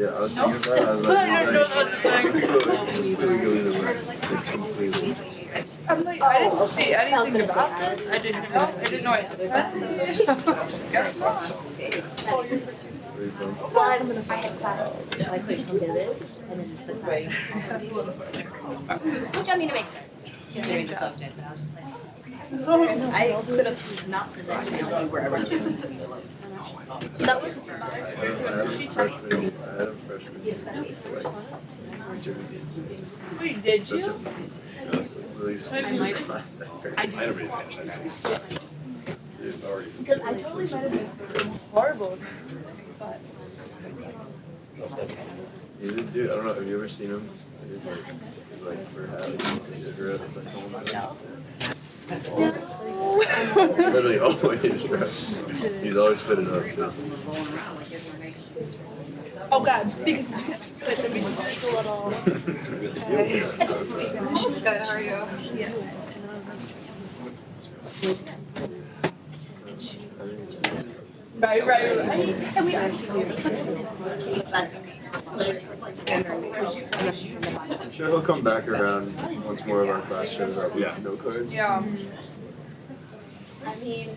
Yeah, I was thinking about it. I was like, I didn't know that was a thing. I'm like, I didn't see anything about this. I didn't know. I didn't know I did that. I had class, so I couldn't come to this, and then the class. Which I mean, it makes sense, considering the subject, but I was just like, oh, okay. I could have not said that to you wherever. That was my experience. She texted me. I had a freshman. Wait, did you? I might have. Because I totally might have been horrible. But He's a dude. I don't know. Have you ever seen him? He's like for having cigarettes. Like someone else. Literally always, bro. He's always fitting up too. oh god, because I just put him in a little. Good, how are you? Yes. Right. And we I'm sure he'll come back around once more of our class shows up with no cards. yeah. I mean,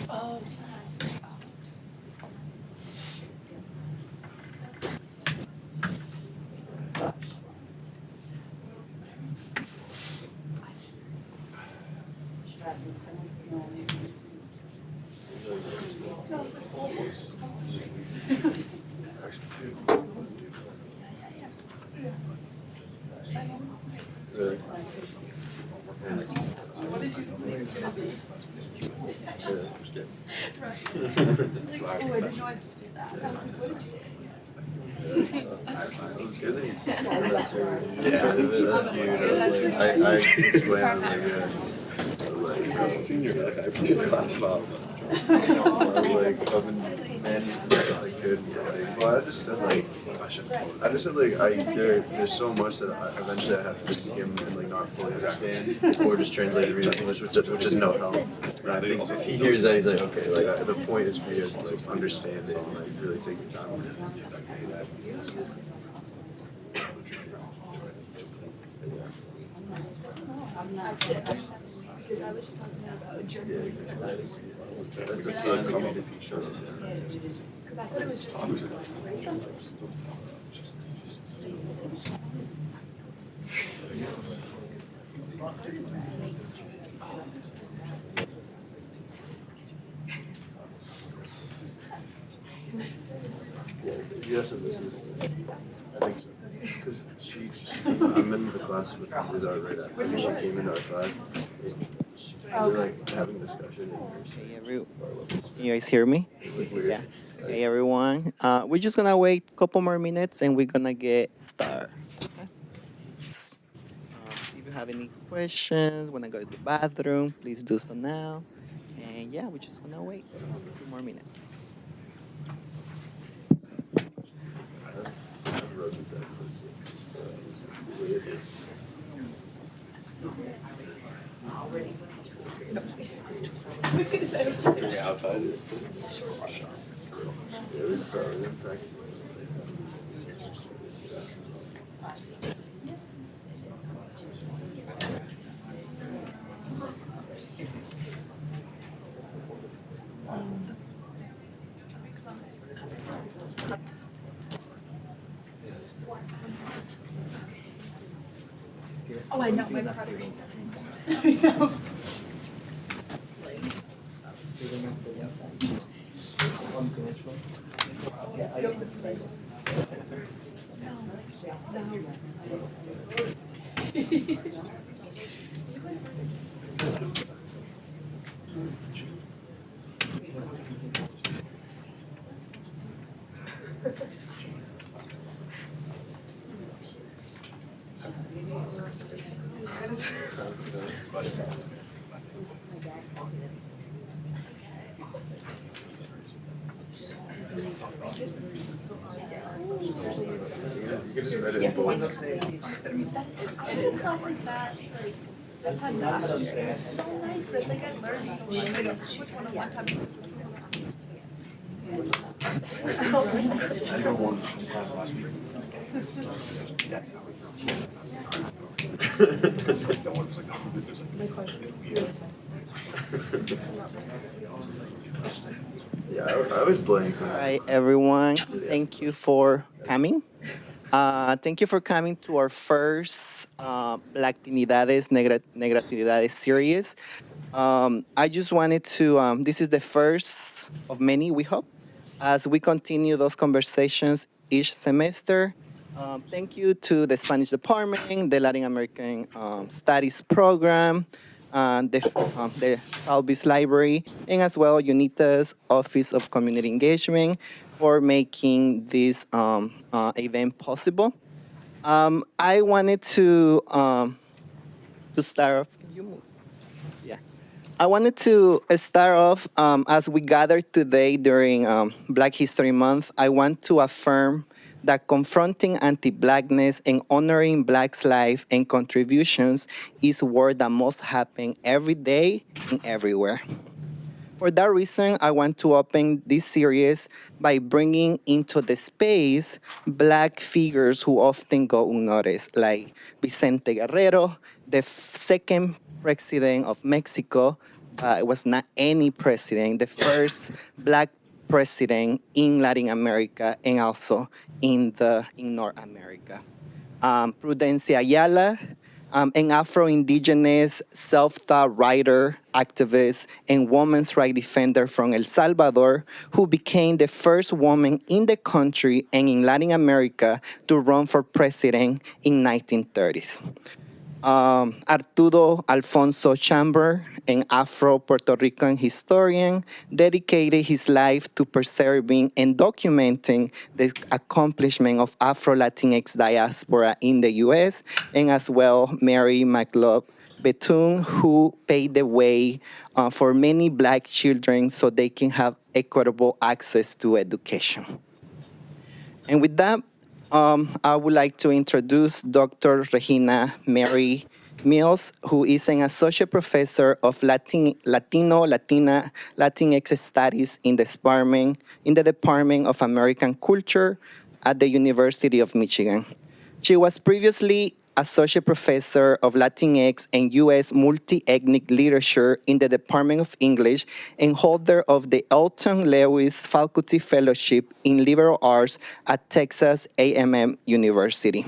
Oh. Really? What did you think it's gonna be? Like, oh, I didn't know I just did that. I was like, what did you think? It was good. I explained, I was like, senior, like, I appreciate class about. I was like, up and managing I could. Well, I just said, there's so much that eventually I have to skim and, like, not fully understand, or just translate it into English, which is no help. And I think if he hears that, he's like, okay, like, the point is for you to, like, understand it and, like, really take your time with it. Because I was talking about Germany. That's a sad comedy feature. Because I thought it was just Yes, it is. I think so. Because I'm in the class with Cesar right after she came into our class. We're like having a discussion. Hey, can you guys hear me? Yeah. Hey, everyone. We're just gonna wait a couple more minutes and we're gonna get started. Okay. If you have any questions, wanna go to the bathroom, please do so now. And yeah, we're just gonna wait 2 more minutes. I was gonna say it was Yeah, outside. Oh, I know, my product. I did a class like that, like, this time last year. It was so nice, 'cause I think I learned so much. Like, which one at one time was I know one class last week. That's how no one was like, oh, there's yeah, I was blank. All right, everyone. Thank you for coming. Thank you for coming to our first Blacktinidades, Negratinidades series. I just wanted to, this is the first of many, we hope, as we continue those conversations each semester. Thank you to the Spanish Department, the Latin American Studies Program, the Falvey's Library, and as well UNITA's Office of Community Engagement for making this event possible. I wanted to start off. Can you move? Yeah. I wanted to start off as we gather today during Black History Month. I want to affirm that confronting anti-Blackness and honoring Blacks' life and contributions is work that must happen every day and everywhere. For that reason, I want to open this series by bringing into the space Black figures who often go unnoticed, like Vicente Guerrero, the second president of Mexico. It was not any president, the first Black president in Latin America and also in North America. Prudencia Ayala, an Afro-Indigenous self-taught writer, activist, and women's rights defender from El Salvador, who became the first woman in the country and in Latin America to run for president in 1930s. Arturo Alfonso Chamber, an Afro-Puerto Rican historian, dedicated his life to preserving and documenting the accomplishment of Afro-Latinx diaspora in the U.S., and as well Mary McLeod Bethune, who paved the way for many Black children so they can have equitable access to education. And with that, I would like to introduce Dr. Regina Marie Mills, who is an associate professor of Latina, Latinx studies in the Department of American Culture at the University of Michigan. She was previously associate professor of Latinx and U.S. multi-ethnic literature in the Department of English and holder of the Elton Lewis Faculty Fellowship in Liberal Arts at Texas A&M University.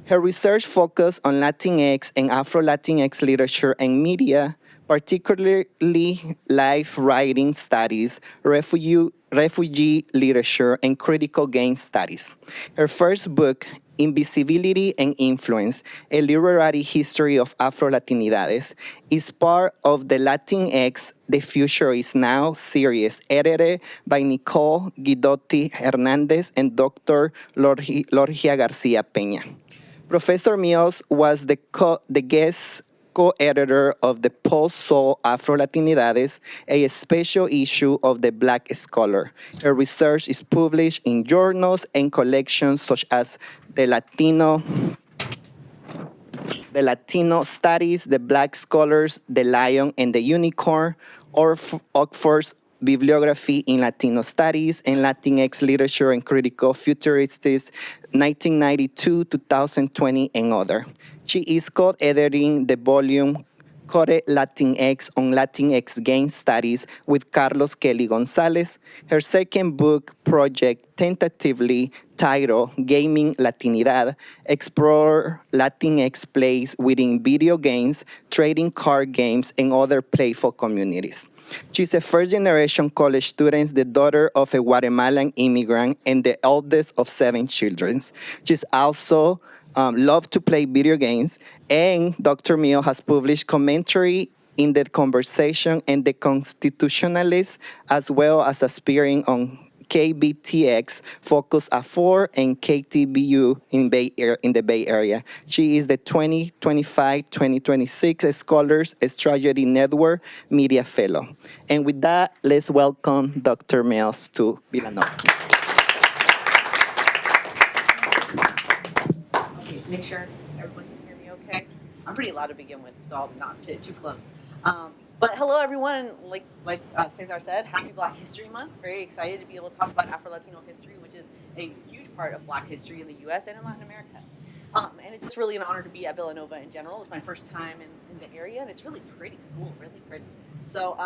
Her research focused on Latinx and Afro-Latinx literature and media, particularly life writing studies, refugee literature, and critical game studies. Her first book, Invisibility and Influence, A Literary History of AfroLatinidades, is part of the Latinx The Future Is Now series, edited by Nicole Guidotti Hernandez and Dr. Lorgia Garcia Peña. Professor Mills was the guest co-editor of the Post-Soul AfroLatinidades, a special issue of the Black Scholar. Her research is published in journals and collections such as the Latino Studies, the Black Scholars, the Lion and the Unicorn, or Oxford's Bibliography in Latino Studies and Latinx Literature and Critical Futuristics, 1992-2020, and other. She is co-editing the volume Core Latinx on Latinx Game Studies with Carlos Kelly Gonzalez. Her second book project, tentatively titled Gaming Latinidad, explore Latinx plays within video games, trading card games, and other playful communities. She's a first-generation college student, the daughter of a Guatemalan immigrant, and the eldest of 7 children. She's also loved to play video games, and Dr. Mills has published commentary in The Conversation and The Constitutionalist, as well as appearing on KBTX, Focus A4, and KTBU in the Bay Area. She is the 2025-2026 Scholars Strategy Network Media Fellow. And with that, let's welcome Dr. Mills to Villanova. Okay, make sure everyone can hear me okay. I'm pretty loud to begin with, so I'll not get too close. But hello, everyone. Like Cesar said, happy Black History Month. Very excited to be able to talk about Afro-Latino history, which is a huge part of Black history in the U.S. and in Latin America. And it's just really an honor to be at Villanova in general. It's my first time in the area, and it's really pretty school, really pretty. So,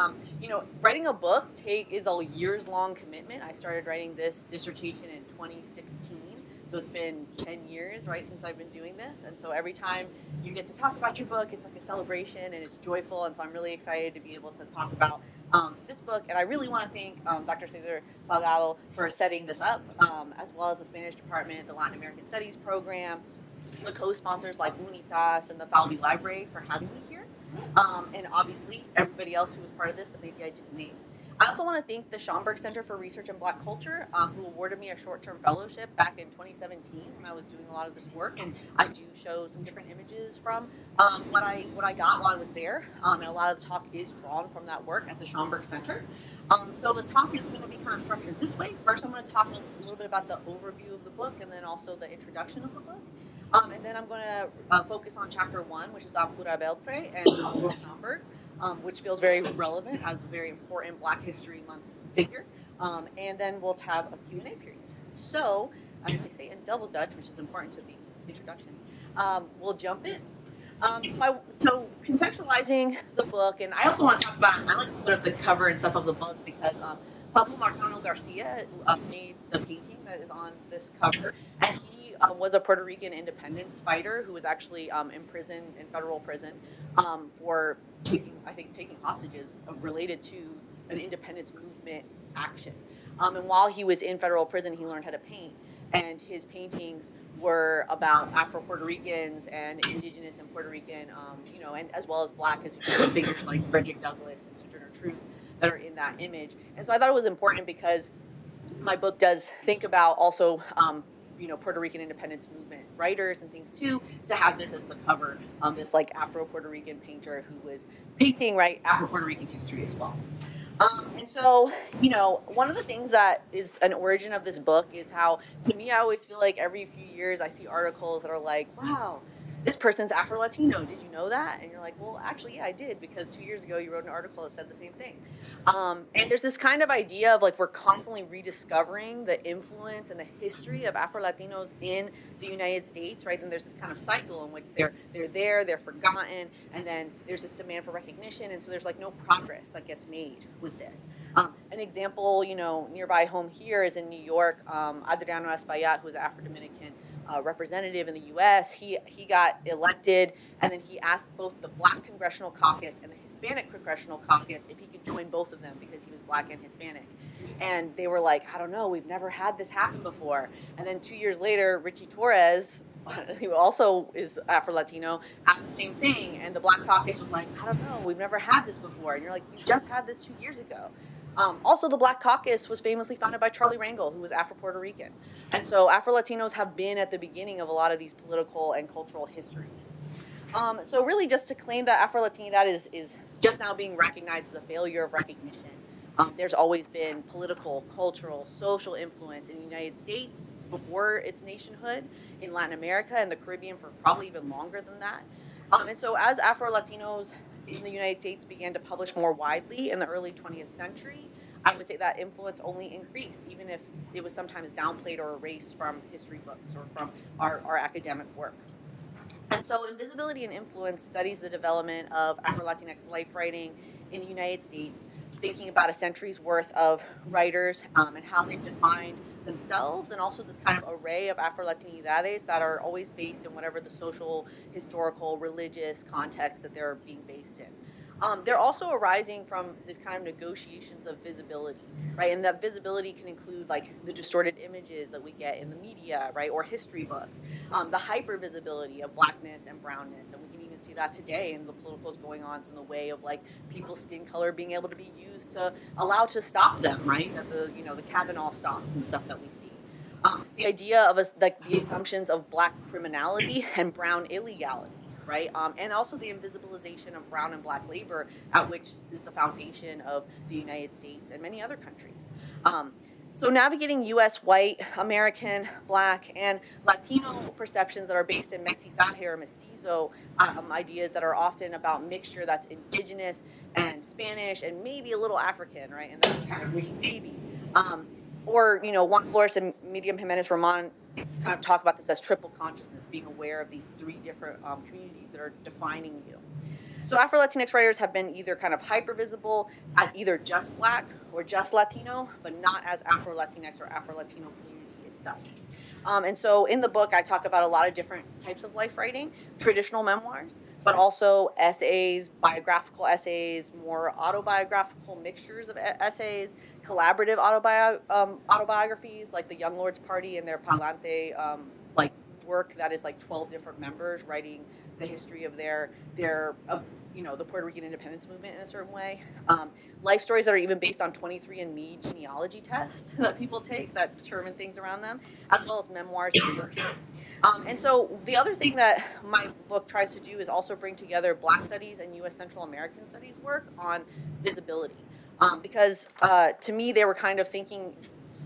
writing a book is a years-long commitment. I started writing this dissertation in 2016. So it's been 10 years, right, since I've been doing this. And so every time you get to talk about your book, it's like a celebration and it's joyful. And so I'm really excited to be able to talk about this book. And I really want to thank Dr. Cesar Salgado for setting this up, as well as the Spanish Department, the Latin American Studies Program, the co-sponsors like Unitas and the Falvey Library for having me here. And obviously everybody else who was part of this that maybe I didn't name. I also want to thank the Schomburg Center for Research in Black Culture, who awarded me a short-term fellowship back in 2017 when I was doing a lot of this work, and I do show some different images from what I got while I was there, and a lot of the talk is drawn from that work at the Schomburg Center. So the talk is going to be kind of structured this way. First, I'm going to talk a little bit about the overview of the book, and then also the introduction of the book. And then I'm going to focus on chapter 1, which is Apura Belpre and Aurora Schomburg. Which feels very relevant as a very important Black History Month figure. And then we'll have a Q&A period. So, as they say in double Dutch, which is important to the introduction, we'll jump in. So contextualizing the book, and I also want to talk about, I like to put up the cover and stuff of the book because Pablo Marcano Garcia made the painting that is on this cover, and he was a Puerto Rican independence fighter who was actually in prison, in federal prison, for taking hostages related to an independence movement action. And while he was in federal prison, he learned how to paint, and his paintings were about Afro-Puerto Ricans and indigenous and Puerto Rican, and as well as Black, as you can see figures like Frederick Douglass and Sojourner Truth that are in that image. And so I thought it was important because my book does think about also, Puerto Rican independence movement writers and things too, to have this as the cover, this like Afro-Puerto Rican painter who was painting, right, Afro-Puerto Rican history as well. And so, one of the things that is an origin of this book is how, to me, I always feel like every few years I see articles that are like, wow, this person's Afro-Latino. Did you know that? And you're like, well, actually, yeah, I did, because 2 years ago you wrote an article that said the same thing. And there's this kind of idea of like we're constantly rediscovering the influence and the history of Afro-Latinos in the United States, right? And there's this kind of cycle in which they're forgotten, and then there's this demand for recognition, and so there's like no progress that gets made with this. An example, nearby home here is in New York. Adriano Espaillat, who is an Afro-Dominican representative in the U.S., he got elected, and then he asked both the Black Congressional Caucus and the Hispanic Congressional Caucus if he could join both of them because he was Black and Hispanic. And they were like, I don't know, we've never had this happen before. And then 2 years later, Richie Torres, who also is Afro-Latino, asked the same thing, and the Black Caucus was like, I don't know, we've never had this before. And you're like, you just had this 2 years ago. Also, the Black Caucus was famously founded by Charlie Rangel, who was Afro-Puerto Rican. And so Afro-Latinos have been at the beginning of a lot of these political and cultural histories. So really just to claim that Afro-Latinidades is just now being recognized as a failure of recognition. There's always been political, cultural, social influence in the United States before its nationhood, in Latin America and the Caribbean for probably even longer than that. And so as Afro-Latinos in the United States began to publish more widely in the early 20th century, I would say that influence only increased, even if it was sometimes downplayed or erased from history books or from our academic work. And so Invisibility and Influence studies the development of Afro-Latinx life writing in the United States, thinking about a century's worth of writers and how they've defined themselves, and also this kind of array of Afro-Latinidades that are always based in whatever the social, historical, religious context that they're being based in. They're also arising from this kind of negotiations of visibility, right? And that visibility can include like the distorted images that we get in the media, right? Or history books, the hyper visibility of blackness and brownness. And we can even see that today in the politicals going on in the way of like people's skin color being able to be used to allow to stop them, right? At the, the Kavanaugh stops and stuff that we see. The idea of like the assumptions of black criminality and brown illegality, right? And also the invisibilization of brown and black labor, at which is the foundation of the United States and many other countries. So navigating U.S. white, American, black, and Latino perceptions that are based in mestizaje or mestizo ideas that are often about mixture that's indigenous and Spanish and maybe a little African, right? And that's kind of maybe. Or, Juan Flores and Miriam Jimenez Roman kind of talk about this as triple consciousness, being aware of these three different communities that are defining you. So Afro-Latinx writers have been either kind of hyper-visible as either just Black or just Latino, but not as Afro-Latinx or Afro-Latino community itself. And so in the book, I talk about a lot of different types of life writing, traditional memoirs, but also essays, biographical essays, more autobiographical mixtures of essays, collaborative autobiographies, like the Young Lords Party and their Palante work that is like 12 different members writing the history of their the Puerto Rican independence movement in a certain way. Life stories that are even based on 23andMe genealogy tests that people take that determine things around them, as well as memoirs and verse. And so the other thing that my book tries to do is also bring together Black studies and U.S. Central American studies work on visibility. Because to me, they were kind of thinking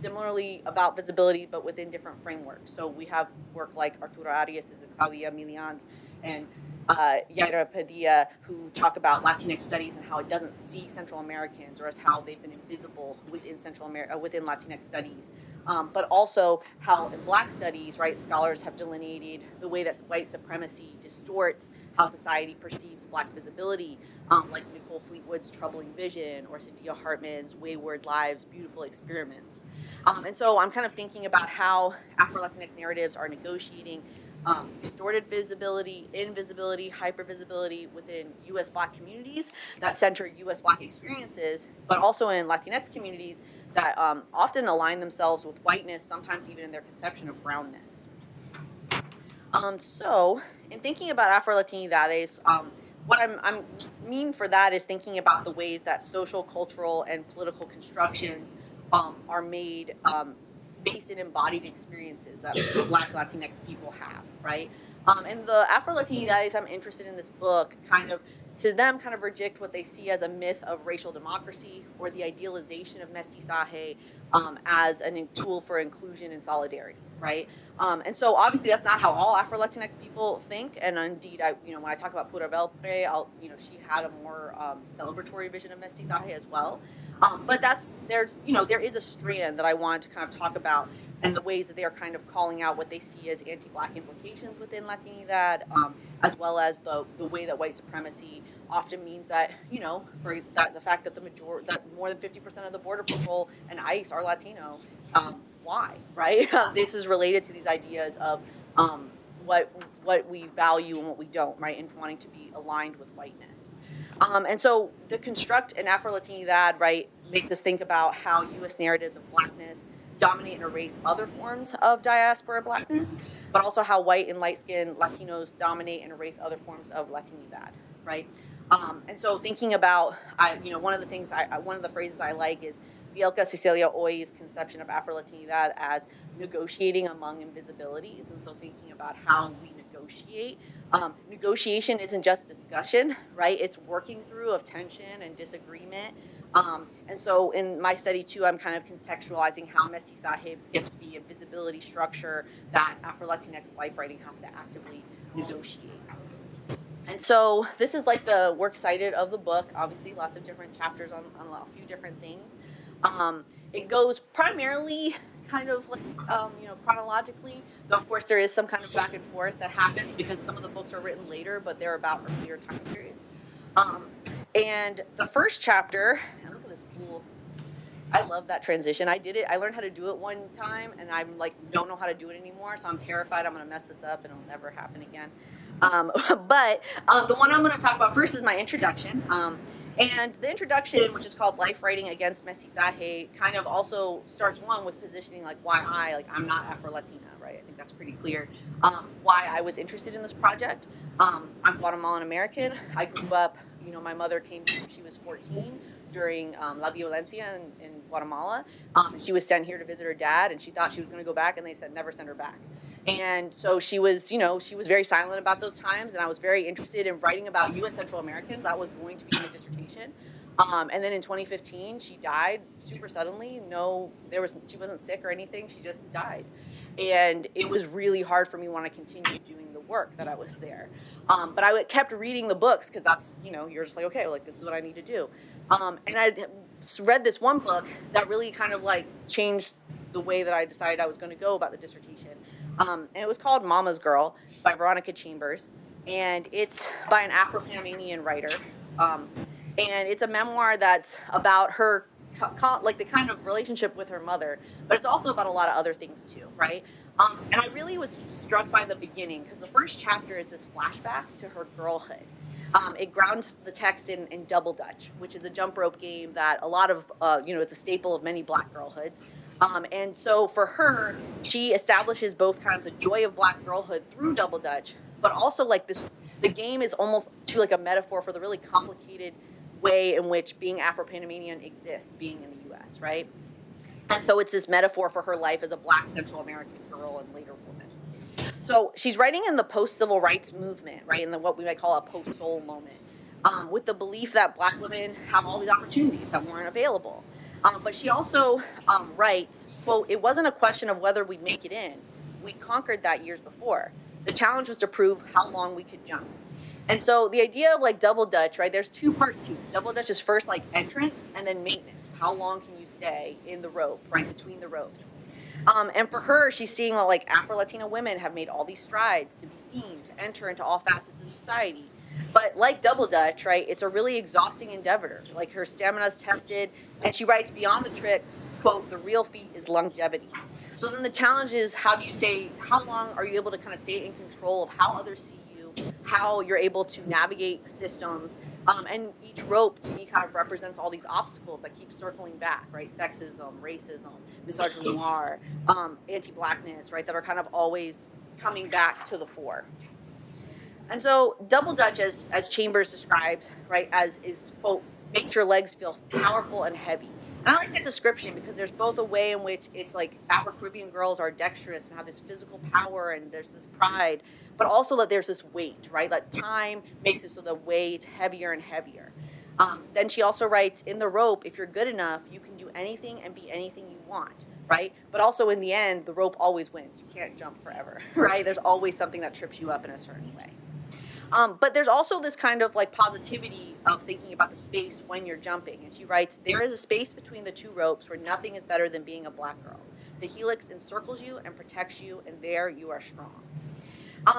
similarly about visibility, but within different frameworks. So we have work like Arturo Arias and Claudia Milians and Yaira Padilla, who talk about Latinx studies and how it doesn't see Central Americans or as how they've been invisible within within Latinx studies. But also how in Black studies, right, scholars have delineated the way that white supremacy distorts how society perceives Black visibility, like Nicole Fleetwood's Troubling Vision or Sadia Hartman's Wayward Lives, Beautiful Experiments. And so I'm kind of thinking about how Afro-Latinx narratives are negotiating distorted visibility, invisibility, hypervisibility within U.S. Black communities that center U.S. Black experiences, but also in Latinx communities that often align themselves with whiteness, sometimes even in their conception of brownness. So in thinking about Afro-Latinidades, what I mean for that is thinking about the ways that social, cultural, and political constructions are made based in embodied experiences that Black Latinx people have, right? And the Afro-Latinidades I'm interested in this book kind of reject what they see as a myth of racial democracy or the idealization of mestizaje as a tool for inclusion and solidarity, right? And so obviously that's not how all Afro-Latinx people think, and indeed, when I talk about Pura Belpre, she had a more celebratory vision of mestizaje as well. But there is a strand that I wanted to kind of talk about and the ways that they are kind of calling out what they see as anti-Black implications within Latinidad, as well as the way that white supremacy often means that, for that the fact that that more than 50% of the Border Patrol and ICE are Latino, why, right? This is related to these ideas of what we value and what we don't, right, and wanting to be aligned with whiteness. And so the construct in Afro-Latinidad, right, makes us think about how U.S. narratives of Blackness dominate and erase other forms of diaspora Blackness, but also how white and light-skinned Latinos dominate and erase other forms of Latinidad, right? And so thinking about, one of the phrases I like is Bielka Cecilia Oy's conception of Afro-Latinidad as negotiating among invisibilities, and so thinking about how we negotiate. Negotiation isn't just discussion, right? It's working through of tension and disagreement. And so in my study too, I'm kind of contextualizing how mestizaje gets to be a visibility structure that Afro-Latinx life writing has to actively negotiate. And so this is like the works cited of the book, obviously lots of different chapters on a few different things. It goes primarily kind of like, chronologically, though of course there is some kind of back and forth that happens because some of the books are written later, but they're about earlier time periods. And the first chapter, look at this cool I love that transition. I did it. I learned how to do it one time, and I'm like, don't know how to do it anymore. So I'm terrified I'm going to mess this up, and it'll never happen again. But the one I'm going to talk about first is my introduction. And the introduction, which is called Life Writing Against Mestizaje, kind of also starts one with positioning like why I'm not Afro-Latina, right? I think that's pretty clear. Why I was interested in this project. I'm Guatemalan American. I grew up, my mother came here when she was 14 during La Violencia in Guatemala. She was sent here to visit her dad, and she thought she was going to go back, and they said never send her back. And so she was, she was very silent about those times, and I was very interested in writing about U.S. Central Americans. That was going to be my dissertation. And then in 2015, she died super suddenly. She wasn't sick or anything. She just died. And it was really hard for me when I continued doing the work that I was there. But I kept reading the books because that's, you're just like, okay, this is what I need to do. And I read this one book that really kind of changed the way that I decided I was going to go about the dissertation. And it was called Mama's Girl by Veronica Chambers. And it's by an Afro-Panamanian writer. And it's a memoir that's about her, the kind of relationship with her mother, but it's also about a lot of other things too, right? And I really was struck by the beginning because the first chapter is this flashback to her girlhood. It grounds the text in double dutch, which is a jump rope game that a lot of, is a staple of many Black girlhoods. And so for her, she establishes both kind of the joy of Black girlhood through double dutch, but also the game is almost to a metaphor for the really complicated way in which being Afro-Panamanian exists, being in the U.S., right? And so it's this metaphor for her life as a Black Central American girl and later woman. So she's writing in the post-civil rights movement, right, in what we might call a post-soul moment, with the belief that Black women have all these opportunities that weren't available. But she also writes, quote, "It wasn't a question of whether we'd make it in. We'd conquered that years before. The challenge was to prove how long we could jump." And so the idea of double dutch, right, there's two parts to it. Double dutch is first entrance and then maintenance. How long can you stay in the rope, right, between the ropes? And for her, she's seeing Afro-Latina women have made all these strides to be seen, to enter into all facets of society. But like double dutch, right, it's a really exhausting endeavor. Her stamina's tested, and she writes, beyond the tricks, quote, "The real feat is longevity." So then the challenge is, how long are you able to kind of stay in control of how others see you, how you're able to navigate systems, and each rope to me kind of represents all these obstacles that keep circling back, right? Sexism, racism, misogyny, anti-Blackness, right? That are kind of always coming back to the fore. And so double dutch, as Chambers describes, right, is, quote, "makes your legs feel powerful and heavy." And I like that description because there's both a way in which it's Afro-Caribbean girls are dexterous and have this physical power and there's this pride, but also that there's this weight, right? That time makes it so the weight's heavier and heavier. Then she also writes, in the rope, if you're good enough, you can do anything and be anything you want, right? But also in the end, the rope always wins. You can't jump forever, right? There's always something that trips you up in a certain way. But there's also this kind of positivity of thinking about the space when you're jumping. And she writes, "There is a space between the two ropes where nothing is better than being a Black girl. The helix encircles you and protects you, and there you are strong."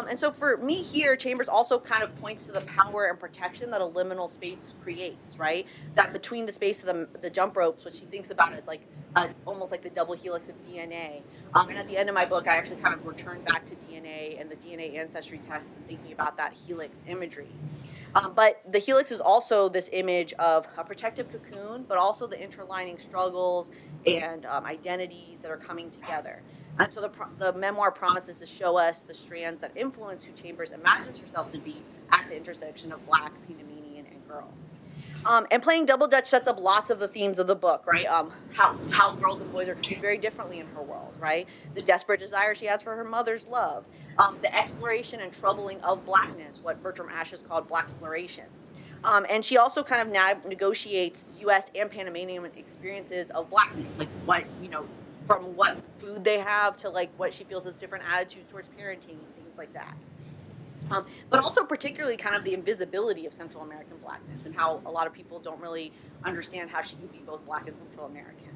And so for me here, Chambers also kind of points to the power and protection that a liminal space creates, right? That between the space of the jump ropes, which she thinks about as almost like the double helix of DNA. And at the end of my book, I actually kind of return back to DNA and the DNA ancestry tests and thinking about that helix imagery. But the helix is also this image of a protective cocoon, but also the interlining struggles and identities that are coming together. And so the memoir promises to show us the strands that influence who Chambers imagines herself to be at the intersection of Black, Panamanian, and girl. And playing double dutch sets up lots of the themes of the book, right? How girls and boys are treated very differently in her world, right? The desperate desire she has for her mother's love, the exploration and troubling of Blackness, what Bertram Ashes called Blaxploration. And she also kind of negotiates U.S. and Panamanian experiences of Blackness, from what food they have to what she feels as different attitudes towards parenting and things like that. But also particularly kind of the invisibility of Central American Blackness and how a lot of people don't really understand how she can be both Black and Central American.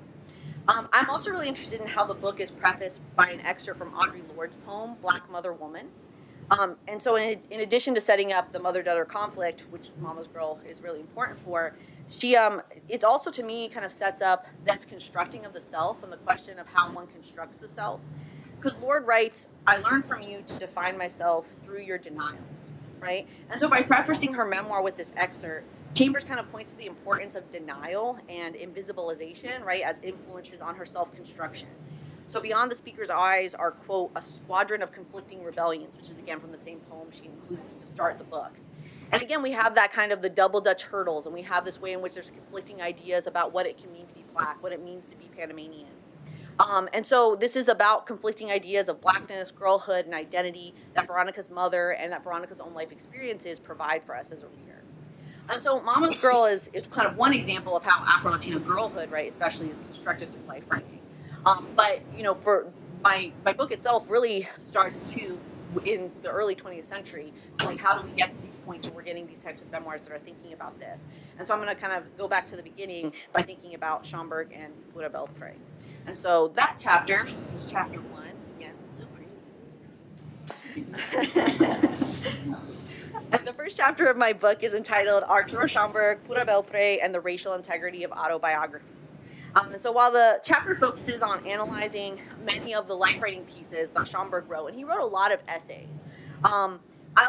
I'm also really interested in how the book is prefaced by an excerpt from Audre Lorde's poem, Black Mother Woman. And so in addition to setting up the mother-daughter conflict, which Mama's Girl is really important for, it also to me kind of sets up this constructing of the self and the question of how one constructs the self. Because Lord writes, I learned from you to define myself through your denials, right? And so by prefacing her memoir with this excerpt, Chambers kind of points to the importance of denial and invisibilization, right, as influences on her self-construction. So beyond the speaker's eyes are, quote, a squadron of conflicting rebellions, which is again from the same poem she includes to start the book. And again, we have that kind of the double Dutch hurdles, and we have this way in which there's conflicting ideas about what it can mean to be Black, what it means to be Panamanian. And so this is about conflicting ideas of Blackness, girlhood, and identity that Veronica's mother and that Veronica's own life experiences provide for us as a reader. And so Mama's Girl is kind of one example of how Afro-Latina girlhood, right, especially is constructed through life writing. But, you know, for my book itself really starts to, in the early 20th century, so like how do we get to these points where we're getting these types of memoirs that are thinking about this? And so I'm going to kind of go back to the beginning by thinking about Schomburg and Pura Belpré. And so that chapter is chapter 1. Again, it's so pretty. And the first chapter of my book is entitled Arturo Schomburg, Pura Belpré, and the Racial Integrity of Autobiographies. And so while the chapter focuses on analyzing many of the life writing pieces that Schomburg wrote, and he wrote a lot of essays, I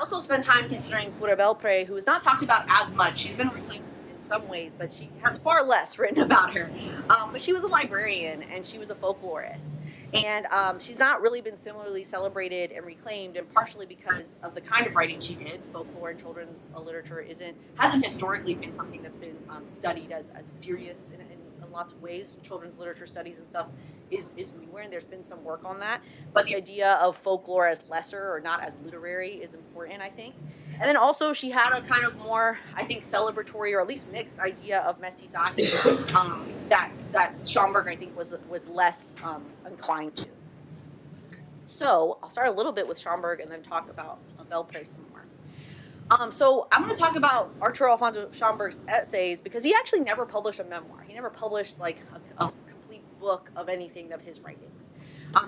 also spent time considering Pura Belpré, who is not talked about as much. She's been reclaimed in some ways, but she has far less written about her. But she was a librarian, and she was a folklorist. And she's not really been similarly celebrated and reclaimed, and partially because of the kind of writing she did. Folklore and children's literature hasn't historically been something that's been studied as serious in lots of ways. Children's literature studies and stuff is newer, and there's been some work on that. But the idea of folklore as lesser or not as literary is important, I think. And then also she had a kind of more, I think, celebratory or at least mixed idea of mestizaje that Schomburg, I think, was less inclined to. So I'll start a little bit with Schomburg and then talk about Belpré some more. So I'm going to talk about Arturo Alfonso Schomburg's essays because he actually never published a memoir. He never published like a complete book of anything of his writings.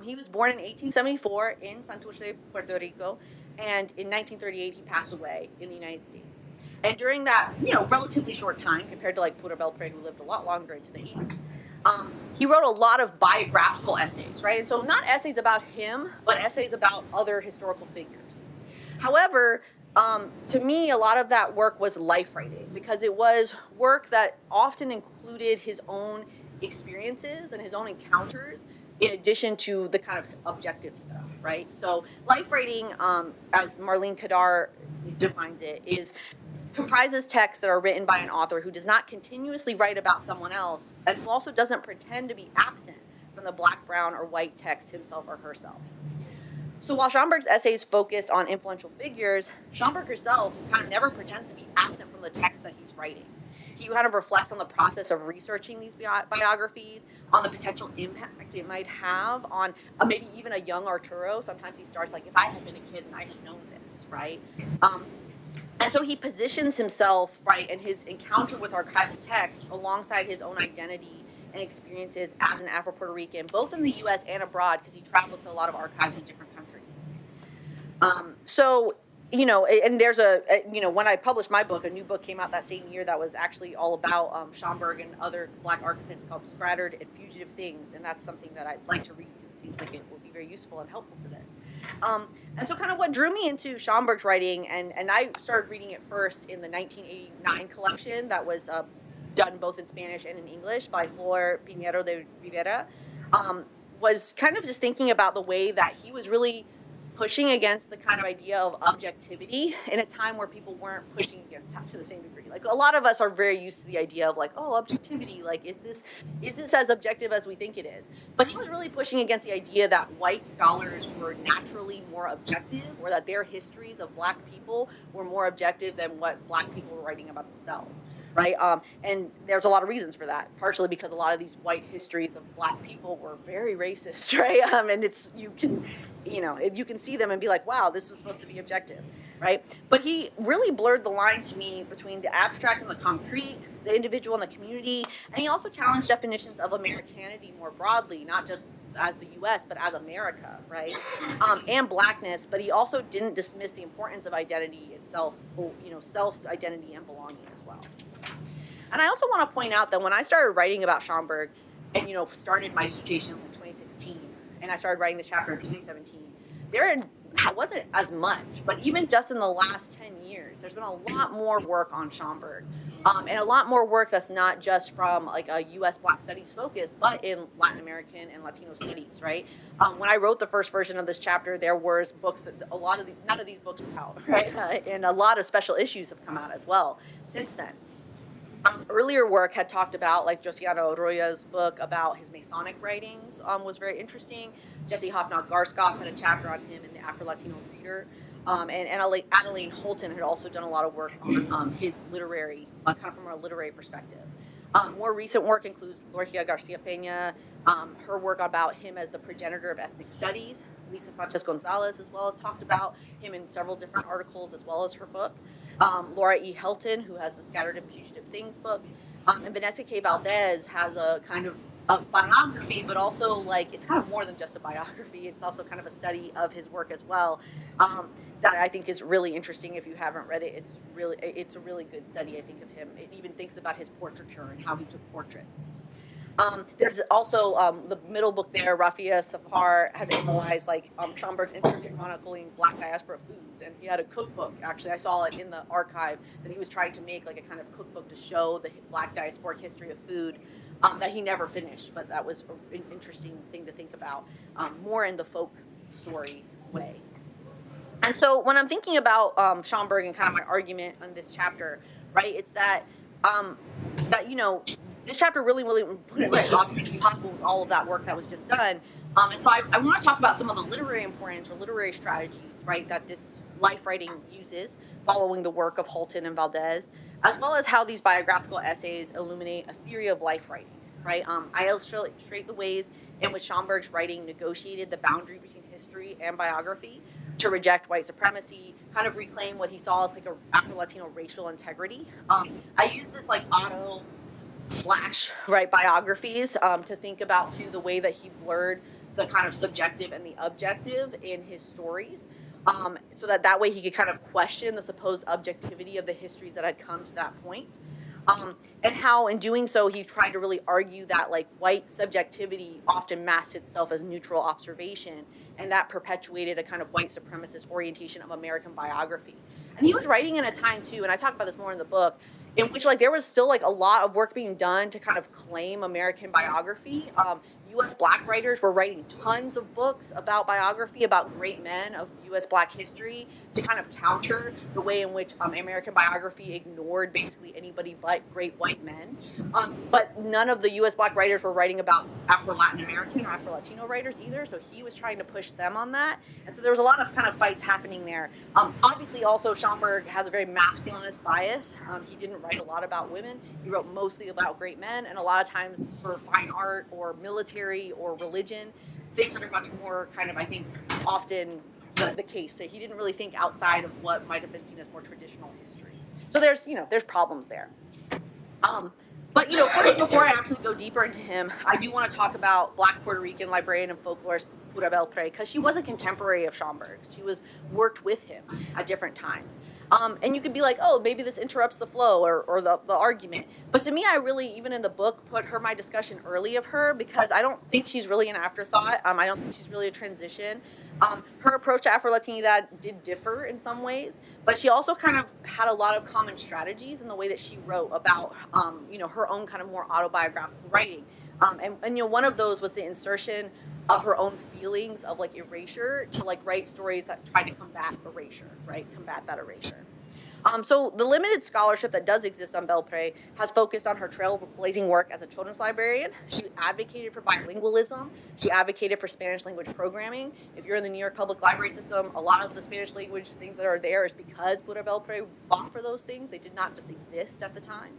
He was born in 1874 in Santurce, Puerto Rico, and in 1938 he passed away in the United States. And during that, relatively short time compared to like Pura Belpré, who lived a lot longer into the 80s, he wrote a lot of biographical essays, right? And so not essays about him, but essays about other historical figures. However, to me, a lot of that work was life writing because it was work that often included his own experiences and his own encounters in addition to the kind of objective stuff, right? So life writing, as Marlene Kadar defines it, comprises texts that are written by an author who does not continuously write about someone else and who also doesn't pretend to be absent from the black, brown, or white text himself or herself. So while Schomburg's essays focused on influential figures, Schomburg herself kind of never pretends to be absent from the text that he's writing. He kind of reflects on the process of researching these biographies, on the potential impact it might have on maybe even a young Arturo. Sometimes he starts like, if I had been a kid and I had known this, right? And so he positions himself, right, and his encounter with archival texts alongside his own identity and experiences as an Afro-Puerto Rican, both in the U.S. and abroad, because he traveled to a lot of archives in different countries. And there's when I published my book, a new book came out that same year that was actually all about Schomburg and other black archivists called Scattered and Fugitive Things, and that's something that I'd like to read because it seems like it will be very useful and helpful to this. And so kind of what drew me into Schomburg's writing, and I started reading it first in the 1989 collection that was done both in Spanish and in English by Flor Pinheiro de Rivera, was kind of just thinking about the way that he was really pushing against the kind of idea of objectivity in a time where people weren't pushing against that to the same degree. Like a lot of us are very used to the idea of like, oh, objectivity, like is this as objective as we think it is? But he was really pushing against the idea that white scholars were naturally more objective, or that their histories of black people were more objective than what black people were writing about themselves. Right, and there's a lot of reasons for that. Partially because a lot of these white histories of black people were very racist, right? And you can see them and be like, wow, this was supposed to be objective, right? But he really blurred the line to me between the abstract and the concrete, the individual and the community, and he also challenged definitions of Americanity more broadly, not just as the U.S., but as America, right? And blackness, but he also didn't dismiss the importance of identity itself, self-identity and belonging as well. And I also want to point out that when I started writing about Schomburg and, started my dissertation in 2016, and I started writing this chapter in 2017, there wasn't as much, but even just in the last 10 years, there's been a lot more work on Schomburg. And a lot more work that's not just from like a U.S. Black Studies focus, but in Latin American and Latino studies, right? When I wrote the first version of this chapter, there was books that none of these books are out, right? And a lot of special issues have come out as well since then. Earlier work had talked about, like Josiano Arroyo's book about his Masonic writings was very interesting. Jesse Hoffnagh-Garskoff had a chapter on him in the Afro-Latino Reader. And Adeline Holton had also done a lot of work on his literary, kind of from a literary perspective. More recent work includes Lorgia Garcia Pena, her work about him as the progenitor of ethnic studies. Lisa Sanchez-Gonzalez as well has talked about him in several different articles as well as her book. Laura E. Helton, who has the Scattered and Fugitive Things book. And Vanessa K. Valdez has a kind of a biography, but also it's kind of more than just a biography. It's also kind of a study of his work as well. That I think is really interesting. If you haven't read it, it's a really good study, I think, of him. It even thinks about his portraiture and how he took portraits. There's also the middle book there, Rafia Safar has analyzed Schomburg's interest in chronicling Black diaspora foods, and he had a cookbook. Actually, I saw it in the archive that he was trying to make a kind of cookbook to show the Black diasporic history of food that he never finished, but that was an interesting thing to think about, more in the folk story way. And so when I'm thinking about Schomburg and kind of my argument on this chapter, right, it's that this chapter really put it right, obviously impossible with all of that work that was just done. And so I want to talk about some of the literary importance or literary strategies, right, that this life writing uses following the work of Holton and Valdez, as well as how these biographical essays illuminate a theory of life writing, right? I illustrate the ways in which Schomburg's writing negotiated the boundary between history and biography to reject white supremacy, kind of reclaim what he saw as a Afro-Latino racial integrity. I use this auto / biographies to think about too the way that he blurred the kind of subjective and the objective in his stories, so that way he could kind of question the supposed objectivity of the histories that had come to that point, and how in doing so he tried to really argue that white subjectivity often masked itself as neutral observation, and that perpetuated a kind of white supremacist orientation of American biography. And he was writing in a time too, and I talk about this more in the book, in which there was still a lot of work being done to kind of claim American biography. U.S. Black writers were writing tons of books about biography, about great men of U.S. Black history, to kind of counter the way in which American biography ignored basically anybody but great white men. But none of the U.S. Black writers were writing about Afro-Latin American or Afro-Latino writers either, so he was trying to push them on that. And so there was a lot of kind of fights happening there. Obviously, also, Schomburg has a very masculinist bias. He didn't write a lot about women. He wrote mostly about great men, and a lot of times for fine art or military or religion, things that are much more kind of, I think, often the case. So he didn't really think outside of what might have been seen as more traditional history. So there's problems there. But first, before I actually go deeper into him, I do want to talk about Black Puerto Rican librarian and folklorist Pura Belpré, because she was a contemporary of Schomburg's. She worked with him at different times. And you could be like, oh, maybe this interrupts the flow or the argument. But to me, I really, even in the book, put my discussion early of her, because I don't think she's really an afterthought. I don't think she's really a transition. Her approach to Afro-Latinidad did differ in some ways, but she also kind of had a lot of common strategies in the way that she wrote about, her own kind of more autobiographical writing. And one of those was the insertion of her own feelings of erasure to write stories that try to combat erasure, right? Combat that erasure. So the limited scholarship that does exist on Belpré has focused on her trailblazing work as a children's librarian. She advocated for bilingualism. She advocated for Spanish language programming. If you're in the New York Public Library system, a lot of the Spanish language things that are there is because Pura Belpré fought for those things. They did not just exist at the time.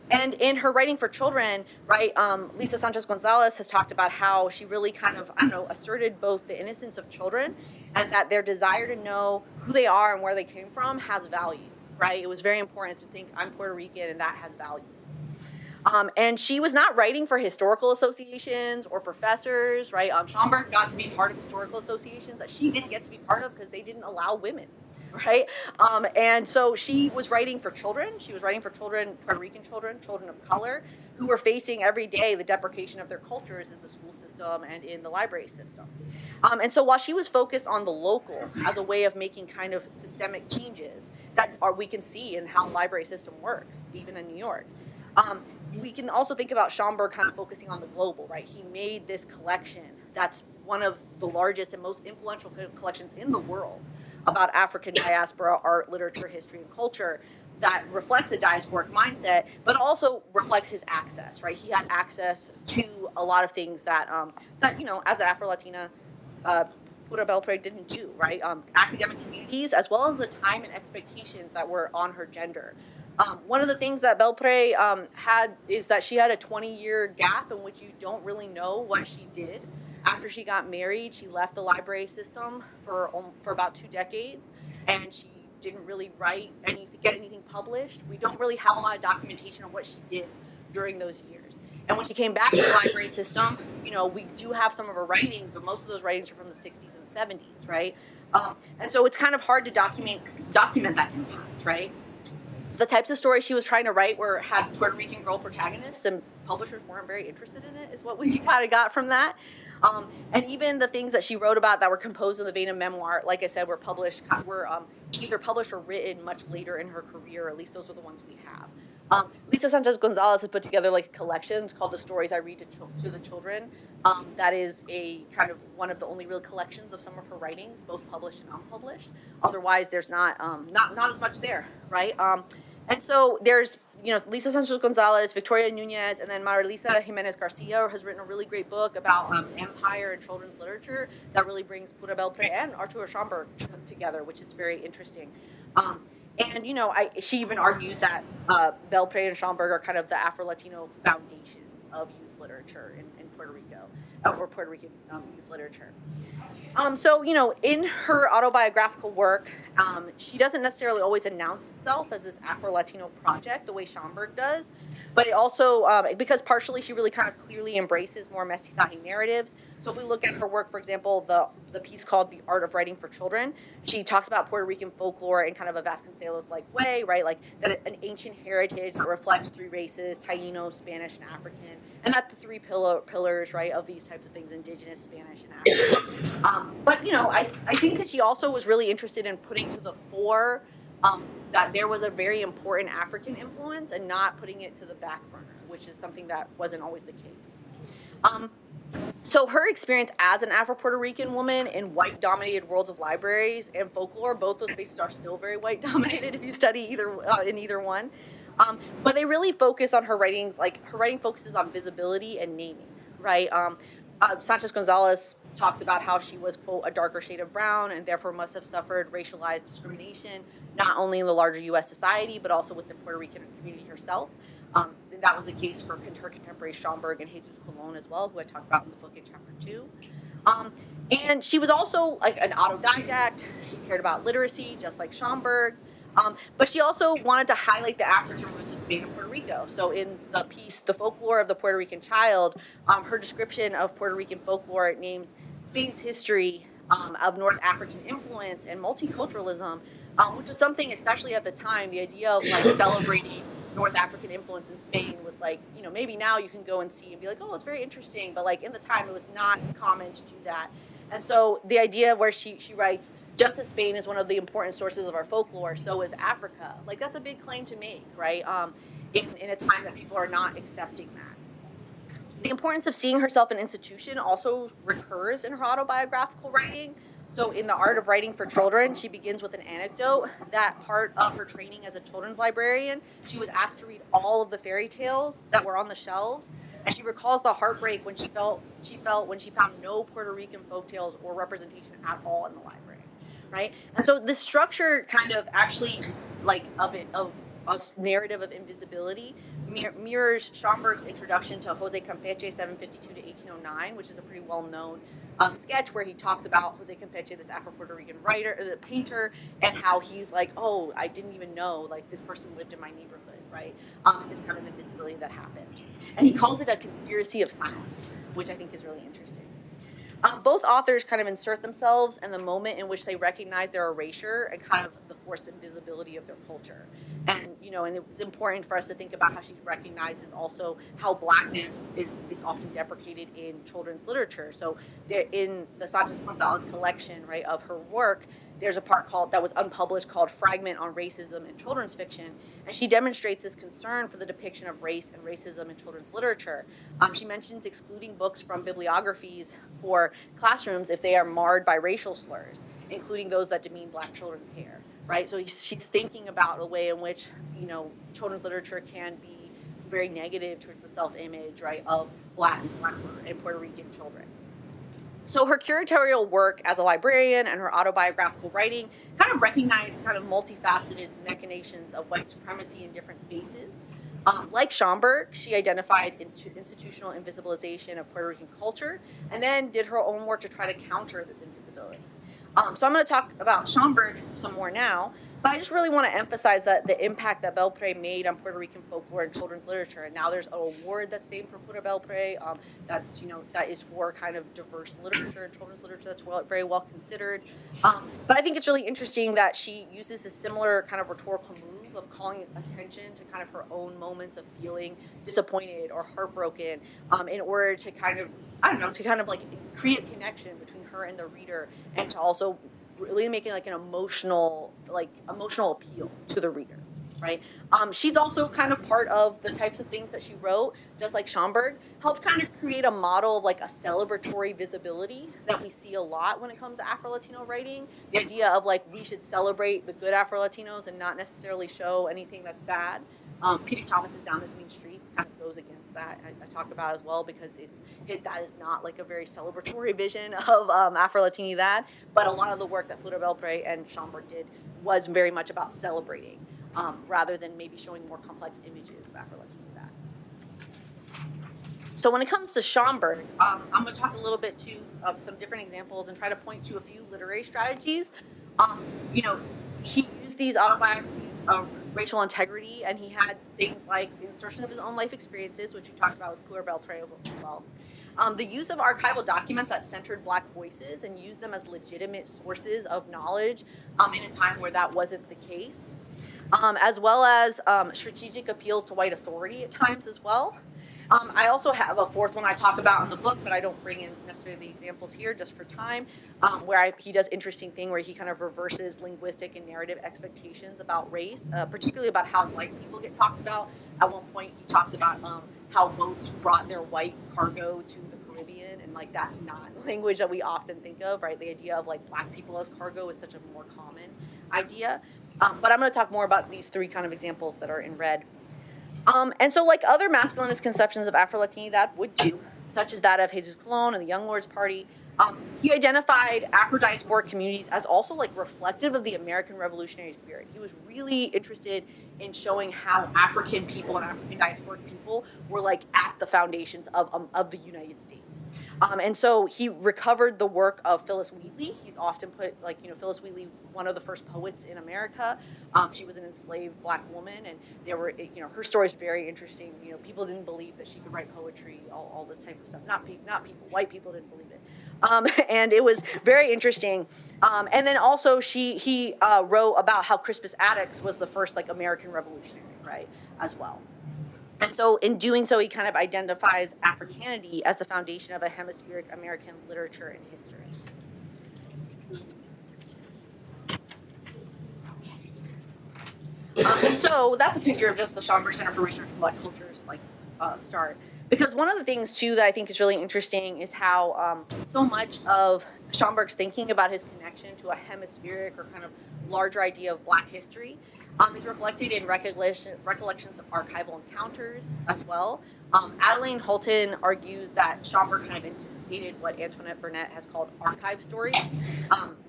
And in her writing for children, right, Lisa Sanchez-Gonzalez has talked about how she really kind of, asserted both the innocence of children and that their desire to know who they are and where they came from has value, right? It was very important to think, I'm Puerto Rican and that has value. And she was not writing for historical associations or professors, right? Schomburg got to be part of historical associations that she didn't get to be part of because they didn't allow women. right? And so she was writing for children. She was writing for children, Puerto Rican children, children of color, who were facing every day the deprecation of their cultures in the school system and in the library system. And so while she was focused on the local as a way of making kind of systemic changes that we can see in how the library system works, even in New York, we can also think about Schomburg kind of focusing on the global, right? He made this collection that's one of the largest and most influential collections in the world about African diaspora art, literature, history, and culture that reflects a diasporic mindset, but also reflects his access, right? He had access to a lot of things that, that you know, as an Afro-Latina, Pura Belpré didn't do, right? Academic communities, as well as the time and expectations that were on her gender. One of the things that Belpré had is that she had a 20-year gap in which you don't really know what she did. After she got married, she left the library system for about 2 decades, and she didn't really get anything published. We don't really have a lot of documentation of what she did during those years. And when she came back to the library system, you know, we do have some of her writings, but most of those writings are from the 60s and 70s, right? And so it's kind of hard to document that impact, right? The types of stories she was trying to write had Puerto Rican girl protagonists, and publishers weren't very interested in it, is what we kind of got from that. And even the things that she wrote about that were composed in the vein of memoir, like I said, were either published or written much later in her career, or at least those are the ones we have. Lisa Sanchez Gonzalez has put together like a collection. It's called The Stories I Read to the Children. That is a kind of one of the only real collections of some of her writings, both published and unpublished. Otherwise, there's not as much there, right? And so there's, you know, Lisa Sanchez Gonzalez, Victoria Nunez, and then Marilisa Jimenez Garcia has written a really great book about empire and children's literature that really brings Pura Belpré and Arturo Schomburg together, which is very interesting. And, you know, she even argues that Belpré and Schomburg are kind of the Afro-Latino foundations of youth literature in Puerto Rico, or Puerto Rican youth literature. So, you know, in her autobiographical work, she doesn't necessarily always announce itself as this Afro-Latino project the way Schomburg does, but it also, because partially she really kind of clearly embraces more mestizaje narratives. So if we look at her work, for example, the piece called The Art of Writing for Children, she talks about Puerto Rican folklore in kind of a Vasconcelos-like way, right? Like that an ancient heritage that reflects 3 races, Taino, Spanish, and African, and that the 3 pillars, right, of these types of things, indigenous, Spanish, and African. But, you know, I think that she also was really interested in putting to the fore that there was a very important African influence and not putting it to the back burner, which is something that wasn't always the case. So her experience as an Afro-Puerto Rican woman in white-dominated worlds of libraries and folklore, both those spaces are still very white-dominated if you study either one. But they really focus on her writings, like her writing focuses on visibility and naming, right? Sanchez Gonzalez talks about how she was, quote, a darker shade of brown and therefore must have suffered racialized discrimination, not only in the larger U.S. society, but also with the Puerto Rican community herself. And that was the case for her contemporaries Schomburg and Jesus Colon as well, who I talked about in the book in chapter 2. And she was also like an autodidact. She cared about literacy, just like Schomburg. But she also wanted to highlight the African roots of Spain and Puerto Rico. So in the piece, The Folklore of the Puerto Rican Child, her description of Puerto Rican folklore names Spain's history of North African influence and multiculturalism, which was something, especially at the time, the idea of like celebrating North African influence in Spain was like, you know, maybe now you can go and see and be like, oh, it's very interesting. But like in the time, it was not common to do that. And so the idea where she writes, just as Spain is one of the important sources of our folklore, so is Africa. Like that's a big claim to make, right? In a time that people are not accepting that. The importance of seeing herself an institution also recurs in her autobiographical writing. So in The Art of Writing for Children, she begins with an anecdote that part of her training as a children's librarian, she was asked to read all of the fairy tales that were on the shelves. And she recalls the heartbreak when she felt when she found no Puerto Rican folktales or representation at all in the library, right? And so this structure kind of actually, like, of a narrative of invisibility mirrors Schomburg's introduction to Jose Campeche, 752 to 1809, which is a pretty well-known sketch where he talks about Jose Campeche, this Afro-Puerto Rican writer, painter, and how he's like, oh, I didn't even know, like, this person lived in my neighborhood, right? This kind of invisibility that happened. And he calls it a conspiracy of silence, which I think is really interesting. Both authors kind of insert themselves in the moment in which they recognize their erasure and kind of forced invisibility of their culture. And, and it was important for us to think about how she recognizes also how Blackness is often deprecated in children's literature. So there, in the Sanchez Gonzalez collection, right, of her work, there's a part that was unpublished called Fragment on Racism in Children's Fiction, and she demonstrates this concern for the depiction of race and racism in children's literature. She mentions excluding books from bibliographies for classrooms if they are marred by racial slurs, including those that demean Black children's hair, right? So she's thinking about the way in which, children's literature can be very negative towards the self-image, right, of Black and Puerto Rican children. So her curatorial work as a librarian and her autobiographical writing kind of recognized kind of multifaceted machinations of white supremacy in different spaces. Like Schomburg, she identified institutional invisibilization of Puerto Rican culture and then did her own work to try to counter this invisibility. So I'm going to talk about Schomburg some more now, but I just really want to emphasize that the impact that Belpre made on Puerto Rican folklore and children's literature. And now there's an award that's named for Puerto Belpre. That is for kind of diverse literature and children's literature that's very well considered. But I think it's really interesting that she uses this similar kind of rhetorical move of calling attention to kind of her own moments of feeling disappointed or heartbroken in order to kind of, like create connection between her and the reader, and to also really making like an emotional appeal to the reader, right? She's also kind of part of the types of things that she wrote, just like Schomburg, helped kind of create a model of like a celebratory visibility that we see a lot when it comes to Afro-Latino writing. The idea of like we should celebrate the good Afro-Latinos and not necessarily show anything that's bad. Peter Thomas's Down This Mean Streets kind of goes against that. I talk about as well because that is not like a very celebratory vision of Afro-Latinidad, but a lot of the work that Puerto Belpre and Schomburg did was very much about celebrating, rather than maybe showing more complex images of Afro-Latinidad. So when it comes to Schomburg, I'm going to talk a little bit too of some different examples and try to point to a few literary strategies. He used these autobiographies of racial integrity, and he had things like the insertion of his own life experiences, which we talked about with Puerto Belpre as well. The use of archival documents that centered Black voices and used them as legitimate sources of knowledge in a time where that wasn't the case, as well as strategic appeals to white authority at times as well. I also have a fourth one I talk about in the book, but I don't bring in necessarily the examples here just for time, where he does interesting thing where he kind of reverses linguistic and narrative expectations about race, particularly about how white people get talked about. At one point, he talks about how boats brought their white cargo to the Caribbean, and like that's not language that we often think of, right? The idea of like Black people as cargo is such a more common idea. But I'm going to talk more about these three kind of examples that are in red. And so like other masculinist conceptions of Afro-Latinidad would do, such as that of Jesus Colon and the Young Lords Party, he identified Afro-diasporic communities as also like reflective of the American revolutionary spirit. He was really interested in showing how African people and African diasporic people were like at the foundations of the United States. And so he recovered the work of Phyllis Wheatley. He's often put, Phyllis Wheatley, one of the first poets in America. She was an enslaved Black woman, and there were, her story is very interesting. People didn't believe that she could write poetry, all this type of stuff. Not people, white people didn't believe it. And it was very interesting. And then also he wrote about how Crispus Attucks was the first like American revolutionary, right, as well. And so in doing so, he kind of identifies Africanity as the foundation of a hemispheric American literature and history. So that's a picture of just the Schomburg Center for Research in Black Cultures start. Because one of the things, too, that I think is really interesting is how so much of Schomburg's thinking about his connection to a hemispheric or kind of larger idea of Black history is reflected in recollections of archival encounters as well. Adeline Holton argues that Schomburg kind of anticipated what Antoinette Burnett has called archive stories.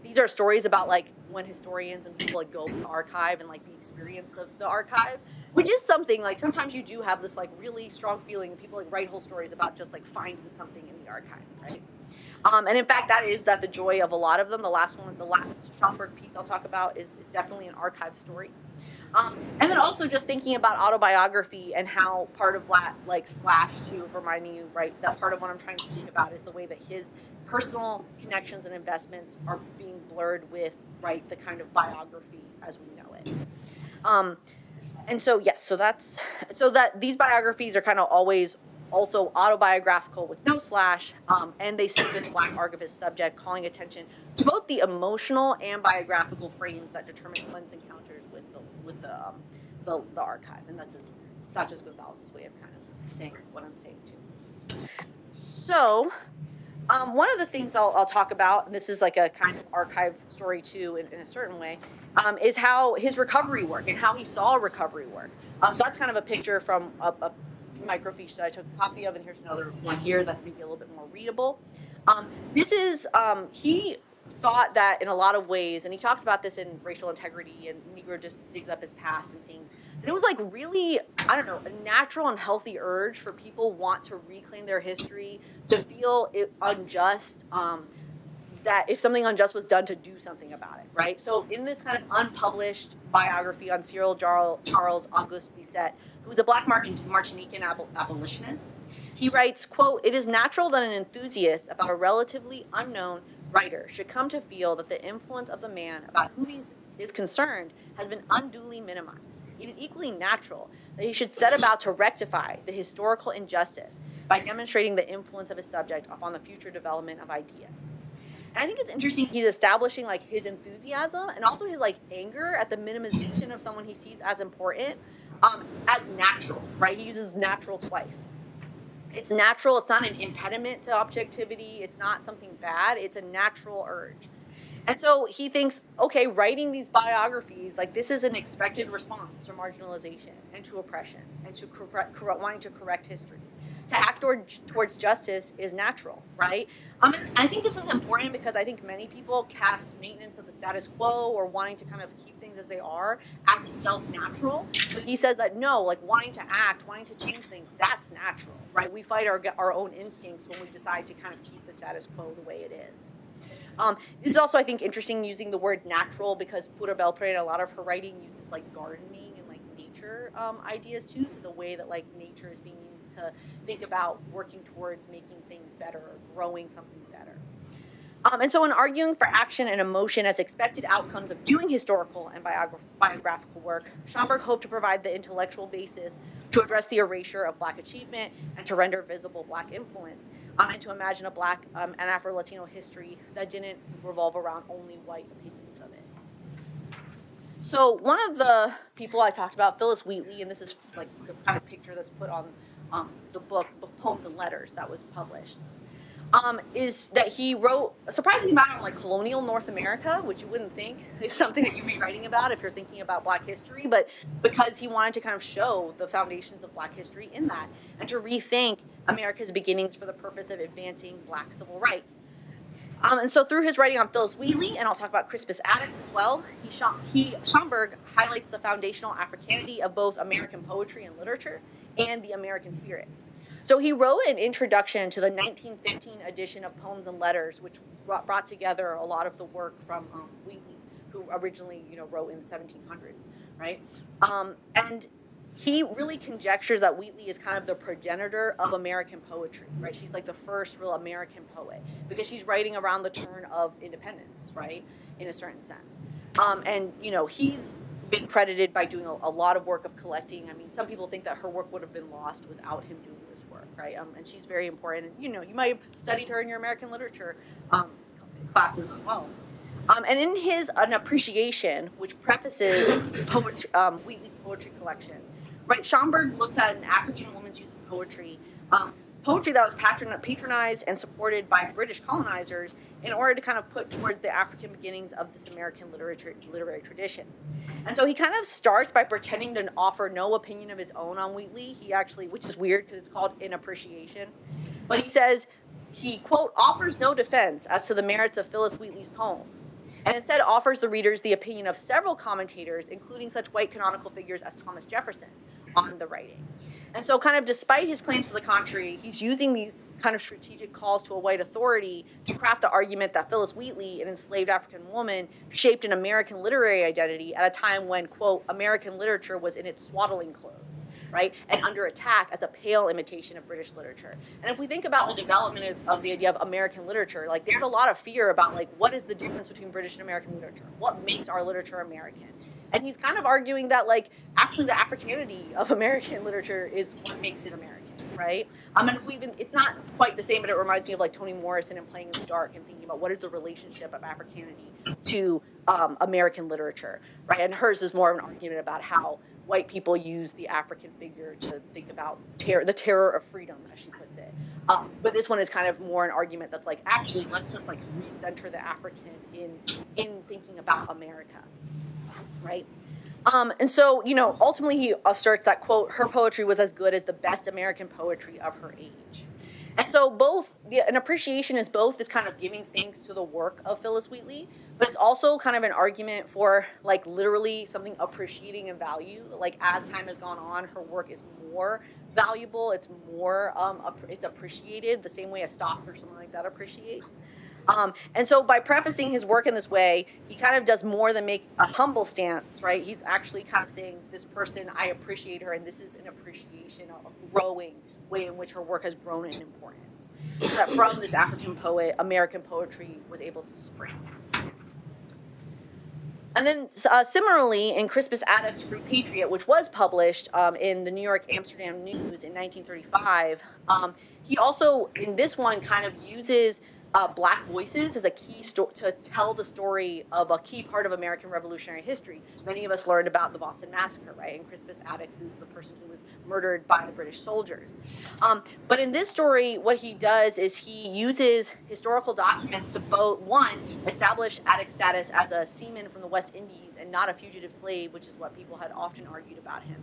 These are stories about like when historians and people like go to the archive and like the experience of the archive, which is something like sometimes you do have this like really strong feeling that people like write whole stories about just like finding something in the archive, right? And in fact, that is the joy of a lot of them. The last Schomburg piece I'll talk about is definitely an archive story. And then also just thinking about autobiography and how part of that, like slash to reminding you, right, that part of what I'm trying to think about is the way that his personal connections and investments are being blurred with write the kind of biography as we know it. And so yes, so that these biographies are kind of always also autobiographical with no slash, and they center the Black archivist subject, calling attention to both the emotional and biographical frames that determine one's encounters with the archive. And that's Sanchez Gonzalez's way of kind of saying what I'm saying too. So one of the things I'll talk about, and this is like a kind of archive story too in a certain way, is how his recovery work and how he saw recovery work. So that's kind of a picture from a microfiche that I took a copy of, and here's another one here that may be a little bit more readable. This is, he thought that in a lot of ways, and he talks about this in Racial Integrity, and Negro just digs up his past and things, and it was like really, I don't know, a natural and healthy urge for people want to reclaim their history, to feel it unjust, that if something unjust was done, to do something about it, right? So in this kind of unpublished biography on Cyril Charles Auguste Bisset, who was a Black Martinican abolitionist, he writes, quote, "It is natural that an enthusiast about a relatively unknown writer should come to feel that the influence of the man about whom he is concerned has been unduly minimized. It is equally natural that he should set about to rectify the historical injustice by demonstrating the influence of his subject upon the future development of ideas." And I think it's interesting, he's establishing like his enthusiasm and also his like anger at the minimization of someone he sees as important, as natural, right? He uses natural twice. It's natural, it's not an impediment to objectivity, it's not something bad, it's a natural urge. And so he thinks, okay, writing these biographies, like this is an expected response to marginalization and to oppression and to wanting to correct histories. To act towards justice is natural, right? And I think this is important because I think many people cast maintenance of the status quo or wanting to kind of keep things as they are as itself natural. But he says that no, like wanting to act, wanting to change things, that's natural, right? We fight our own instincts when we decide to kind of keep the status quo the way it is. This is also, I think, interesting using the word natural because Pura Belpré in a lot of her writing uses like gardening and like nature ideas too. So the way that like nature is being used to think about working towards making things better or growing something better. And so in arguing for action and emotion as expected outcomes of doing historical and biographical work, Schomburg hoped to provide the intellectual basis to address the erasure of Black achievement and to render visible Black influence, and to imagine a Black and Afro-Latino history that didn't revolve around only white opinions of it. So one of the people I talked about, Phyllis Wheatley, and this is like the kind of picture that's put on the book, Poems and Letters, that was published, is that he wrote a surprising amount on like colonial North America, which you wouldn't think is something that you'd be writing about if you're thinking about Black history, but because he wanted to kind of show the foundations of Black history in that and to rethink America's beginnings for the purpose of advancing Black civil rights. And so through his writing on Phyllis Wheatley, and I'll talk about Crispus Attucks as well, Schomburg highlights the foundational Africanity of both American poetry and literature and the American spirit. So he wrote an introduction to the 1915 edition of Poems and Letters, which brought together a lot of the work from Wheatley, who originally, wrote in the 1700s, right? And he really conjectures that Wheatley is kind of the progenitor of American poetry, right? She's like the first real American poet because she's writing around the turn of independence, right? In a certain sense. And, he's been credited by doing a lot of work of collecting. I mean, some people think that her work would have been lost without him doing this work, right? And she's very important. And, you might have studied her in your American literature classes as well. And in his An Appreciation, which prefaces Wheatley's poetry collection, right, Schomburg looks at an African woman's use of poetry, poetry that was patronized and supported by British colonizers in order to kind of put towards the African beginnings of this American literary tradition. And so he kind of starts by pretending to offer no opinion of his own on Wheatley. He actually, which is weird because it's called An Appreciation, but he says he, quote, offers no defense as to the merits of Phyllis Wheatley's poems, and instead offers the readers the opinion of several commentators, including such white canonical figures as Thomas Jefferson, on the writing. And so kind of despite his claims to the contrary, he's using these kind of strategic calls to a white authority to craft the argument that Phyllis Wheatley, an enslaved African woman, shaped an American literary identity at a time when, quote, American literature was in its swaddling clothes, right? And under attack as a pale imitation of British literature. And if we think about the development of the idea of American literature, like there's a lot of fear about like what is the difference between British and American literature? What makes our literature American? And he's kind of arguing that like actually the Africanity of American literature is what makes it American, right? And if we even, it's not quite the same, but it reminds me of like Toni Morrison and Playing in the Dark and thinking about what is the relationship of Africanity to American literature, right? And hers is more of an argument about how white people use the African figure to think about the terror of freedom, as she puts it. But this one is kind of more an argument that's like, actually, let's just like recenter the African in thinking about America, right? And so, you know, ultimately he asserts that, quote, her poetry was as good as the best American poetry of her age. And so both, an appreciation is both this kind of giving thanks to the work of Phillis Wheatley, but it's also kind of an argument for like literally something appreciating in value. Like as time has gone on, her work is more valuable, it's more, it's appreciated the same way a stock or something like that appreciates. And so by prefacing his work in this way, he kind of does more than make a humble stance, right? He's actually kind of saying, this person, I appreciate her, and this is an appreciation, a growing way in which her work has grown in importance. That from this African poet, American poetry was able to spring. And then similarly, in Crispus Attucks' Free Patriot, which was published in the New York Amsterdam News in 1935, he also, in this one, kind of uses Black voices as a key to tell the story of a key part of American Revolutionary history. Many of us learned about the Boston Massacre, right? And Crispus Attucks is the person who was murdered by the British soldiers. But in this story, what he does is he uses historical documents to both, one, establish Attucks' status as a seaman from the West Indies and not a fugitive slave, which is what people had often argued about him.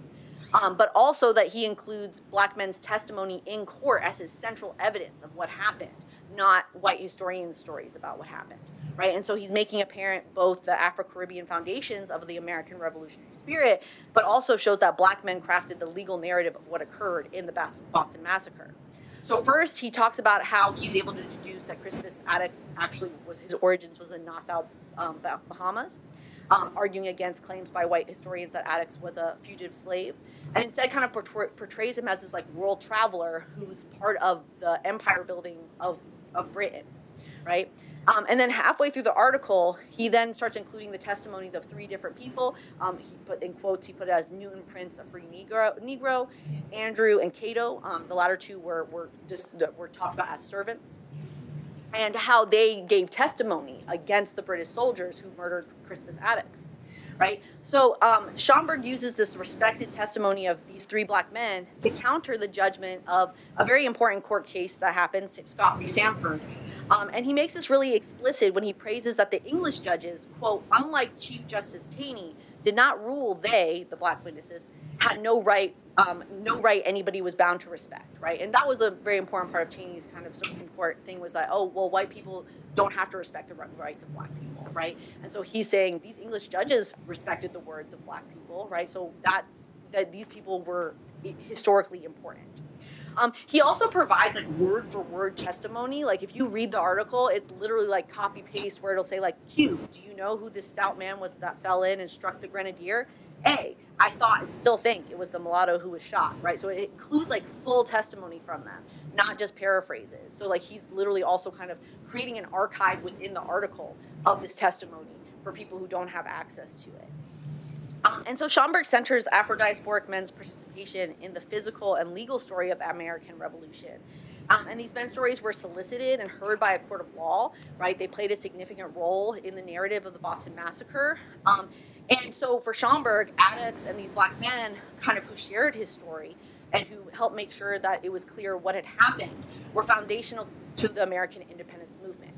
But also that he includes Black men's testimony in court as his central evidence of what happened, not white historians' stories about what happened, right? And so he's making apparent both the Afro-Caribbean foundations of the American Revolutionary spirit, but also shows that Black men crafted the legal narrative of what occurred in the Boston Massacre. So first, he talks about how he's able to deduce that Crispus Attucks actually his origins was in Nassau, Bahamas, arguing against claims by white historians that Attucks was a fugitive slave, and instead kind of portrays him as this like world traveler who's part of the empire building of Britain, right? And then halfway through the article, he then starts including the testimonies of 3 different people. He put in quotes, he put it as Newton Prince, a free Negro, Andrew and Cato. The latter 2 were talked about as servants, and how they gave testimony against the British soldiers who murdered Crispus Attucks, right? So Schomburg uses this respected testimony of these 3 Black men to counter the judgment of a very important court case that happened, Scott v. Sanford. And he makes this really explicit when he praises that the English judges, quote, unlike Chief Justice Taney, did not rule they, the Black witnesses, had no right anybody was bound to respect, right? And that was a very important part of Taney's kind of Supreme Court thing, was that, oh, well, white people don't have to respect the rights of Black people, right? And so he's saying these English judges respected the words of Black people, right? So that these people were historically important. He also provides like word for word testimony. Like if you read the article, it's literally like copy paste where it'll say like, Q, do you know who this stout man was that fell in and struck the grenadier? A, I thought and still think it was the mulatto who was shot, right? So it includes like full testimony from them, not just paraphrases. So like he's literally also kind of creating an archive within the article of this testimony for people who don't have access to it. And so Schomburg centers Afro-diasporic men's participation in the physical and legal story of the American Revolution. And these men's stories were solicited and heard by a court of law, right? They played a significant role in the narrative of the Boston Massacre. And so for Schomburg, Attucks and these Black men kind of who shared his story and who helped make sure that it was clear what had happened were foundational to the American independence movement.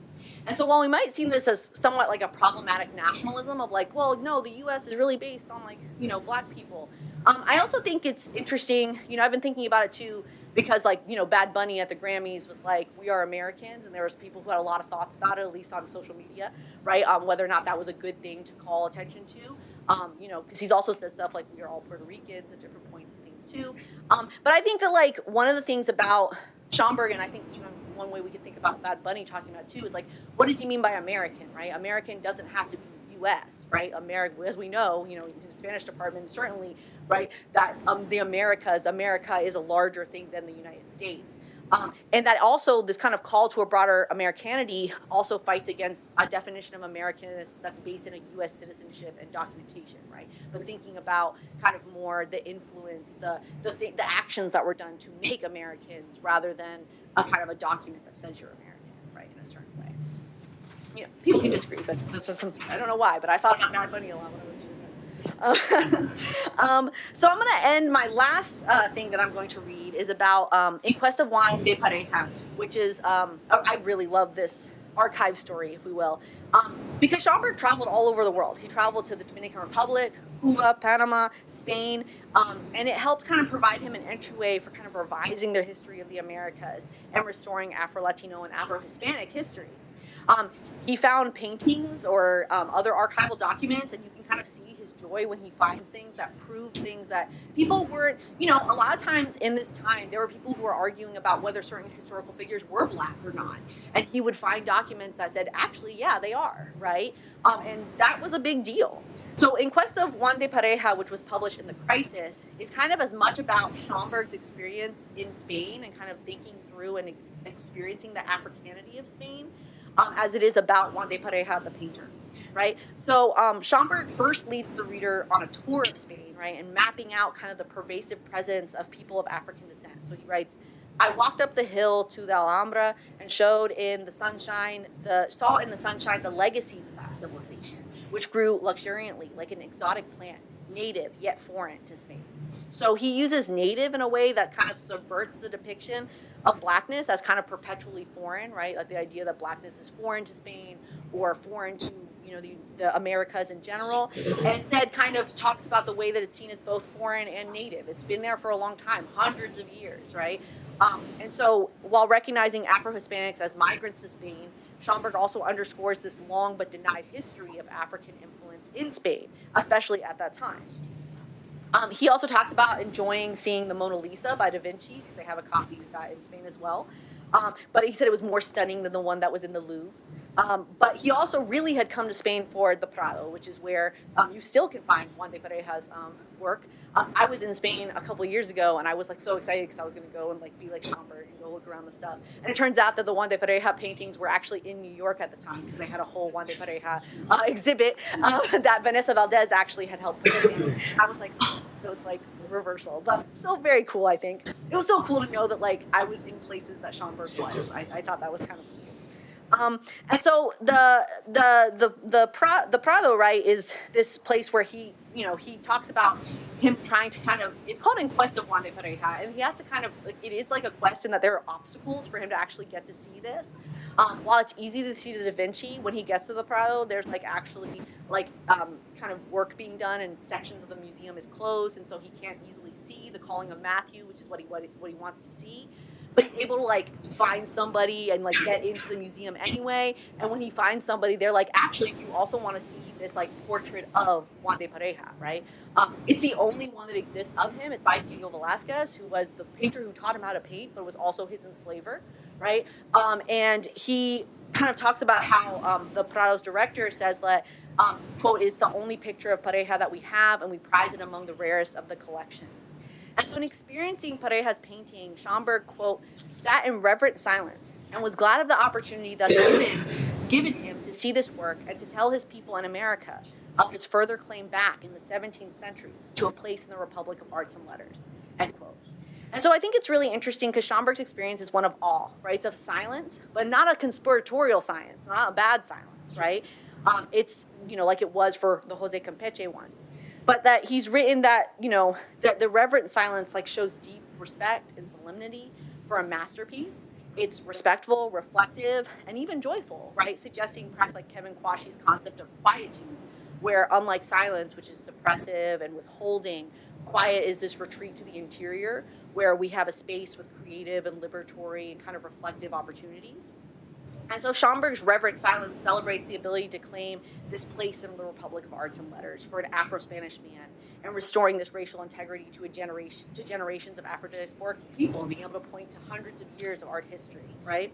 And so while we might see this as somewhat like a problematic nationalism of like, well, no, the U.S. is really based on like, you know, Black people. I also think it's interesting, you know, I've been thinking about it too, because like, you know, Bad Bunny at the Grammys was like, we are Americans, and there was people who had a lot of thoughts about it, at least on social media, right? Whether or not that was a good thing to call attention to, you know, because he's also said stuff like we are all Puerto Ricans at different points and things too. But I think that like one of the things about Schomburg, and I think even one way we could think about Bad Bunny talking about too, is like, what does he mean by American, right? American doesn't have to be U.S., right? America, as we know, in the Spanish department, certainly, right, that America is a larger thing than the United States. And that also, this kind of call to a broader Americanity also fights against a definition of Americanness that's based in a U.S. citizenship and documentation, right? But thinking about kind of more the influence, the actions that were done to make Americans rather than a kind of a document that says you're American, right, in a certain way. People can disagree, but that's just something, I don't know why, but I thought about Bad Bunny a lot when I was doing this. So I'm going to end, my last thing that I'm going to read is about In Quest of Juan de Pareja, which is, I really love this archive story, if we will, because Schomburg traveled all over the world. He traveled to the Dominican Republic, Cuba, Panama, Spain, and it helped kind of provide him an entryway for kind of revising the history of the Americas and restoring Afro-Latino and Afro-Hispanic history. He found paintings or other archival documents, and you can kind of see his joy when he finds things that prove things that people weren't, a lot of times in this time, there were people who were arguing about whether certain historical figures were Black or not. And he would find documents that said, actually, yeah, they are, right? And that was a big deal. So In Quest of Juan de Pareja, which was published in The Crisis, is kind of as much about Schomburg's experience in Spain and kind of thinking through and experiencing the Africanity of Spain, as it is about Juan de Pareja, the painter, right? So Schomburg first leads the reader on a tour of Spain, right, and mapping out kind of the pervasive presence of people of African descent. So he writes, I walked up the hill to the Alhambra and saw in the sunshine the legacies of that civilization, which grew luxuriantly like an exotic plant, native yet foreign to Spain. So he uses native in a way that kind of subverts the depiction of Blackness as kind of perpetually foreign, right? Like the idea that Blackness is foreign to Spain or foreign to, the Americas in general. And instead kind of talks about the way that it's seen as both foreign and native. It's been there for a long time, hundreds of years, right? And so while recognizing Afro-Hispanics as migrants to Spain, Schomburg also underscores this long but denied history of African influence in Spain, especially at that time. He also talks about enjoying seeing the Mona Lisa by Da Vinci, because they have a copy of that in Spain as well. But he said it was more stunning than the one that was in the Louvre. But he also really had come to Spain for the Prado, which is where you still can find Juan de Pareja's work. I was in Spain a couple of years ago, and I was so excited because I was going to go and be like Schomburg and go look around the stuff. And it turns out that the Juan de Pareja paintings were actually in New York at the time, because they had a whole Juan de Pareja exhibit that Vanessa Valdez actually had helped put in. I was like, oh, so it's reversal, but still very cool, I think. It was so cool to know that I was in places that Schomburg was. I thought that was kind of cool. And so the Prado, right, is this place where he talks about him trying to kind of, it's called In Quest of Juan de Pareja, and he has to kind of, it is like a quest in that there are obstacles for him to actually get to see this. While it's easy to see the Da Vinci, when he gets to the Prado, there's actually kind of work being done, and sections of the museum is closed, and so he can't easily see the Calling of Matthew, which is what he wants to see. But he's able to find somebody and get into the museum anyway. And when he finds somebody, they're actually, you also want to see this portrait of Juan de Pareja, right? It's the only one that exists of him. It's by Diego Velázquez, who was the painter who taught him how to paint, but was also his enslaver, right? And he kind of talks about how the Prado's director says that, quote, "It's the only picture of Pareja that we have, and we prize it among the rarest of the collection." And so in experiencing Pareja's painting, Schomburg, quote, "sat in reverent silence and was glad of the opportunity thus given him to see this work and to tell his people in America of its further claim back in the 17th century to a place in the Republic of Arts and Letters," end quote. And so I think it's really interesting because Schomburg's experience is one of awe, right? It's of silence, but not a conspiratorial silence, not a bad silence, right? It's, like it was for the Jose Campeche one. But that he's written that, that the reverent silence shows deep respect and solemnity for a masterpiece. It's respectful, reflective, and even joyful, right? Suggesting perhaps Kevin Quashie's concept of quietude, where unlike silence, which is suppressive and withholding, quiet is this retreat to the interior, where we have a space with creative and liberatory and kind of reflective opportunities. And so Schomburg's reverent silence celebrates the ability to claim this place in the Republic of Arts and Letters for an Afro-Spanish man, and restoring this racial integrity to generations of Afro-diasporic people, and being able to point to hundreds of years of art history, right?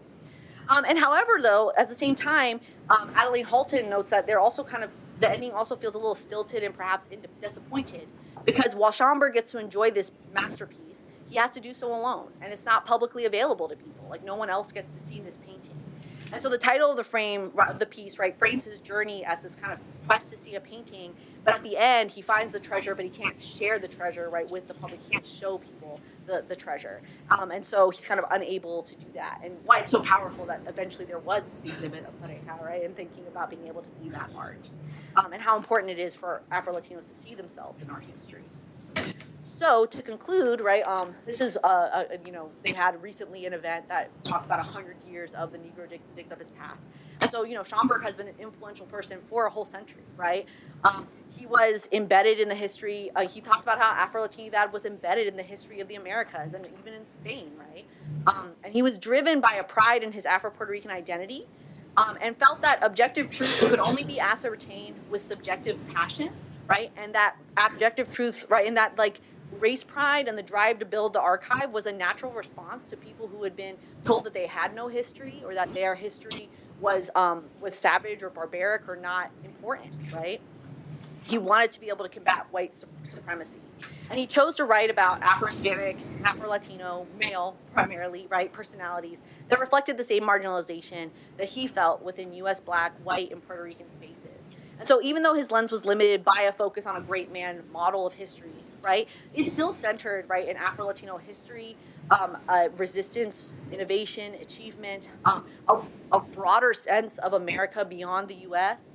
And however, though, at the same time, Adeline Halton notes that they're also kind of the ending also feels a little stilted and perhaps disappointed, because while Schomburg gets to enjoy this masterpiece, he has to do so alone, and it's not publicly available to people. Like, no one else gets to see this painting. And so the title of the piece, right, frames his journey as this kind of quest to see a painting, but at the end, he finds the treasure, but he can't share the treasure, right, with the public. He can't show people the treasure. And so he's kind of unable to do that. And why it's so powerful that eventually there was this exhibit of Pareja, right, and thinking about being able to see that art. And how important it is for Afro-Latinos to see themselves in art history. So to conclude, right, this is, they had recently an event that talked about 100 years of the Negro digs of his past. And so, Schomburg has been an influential person for a whole century, right? He was embedded in the history. He talks about how Afro-Latinidad was embedded in the history of the Americas and even in Spain, right? And he was driven by a pride in his Afro-Puerto Rican identity, and felt that objective truth could only be ascertained with subjective passion, right? And that objective truth, right, and that, like, race pride and the drive to build the archive was a natural response to people who had been told that they had no history, or that their history was savage or barbaric or not important, right? He wanted to be able to combat white supremacy. And he chose to write about Afro-Hispanic, Afro-Latino, male, primarily, right, personalities that reflected the same marginalization that he felt within U.S. Black, white, and Puerto Rican spaces. And so even though his lens was limited by a focus on a great man model of history, right, it's still centered, right, in Afro-Latino history, resistance, innovation, achievement, a broader sense of America beyond the U.S.,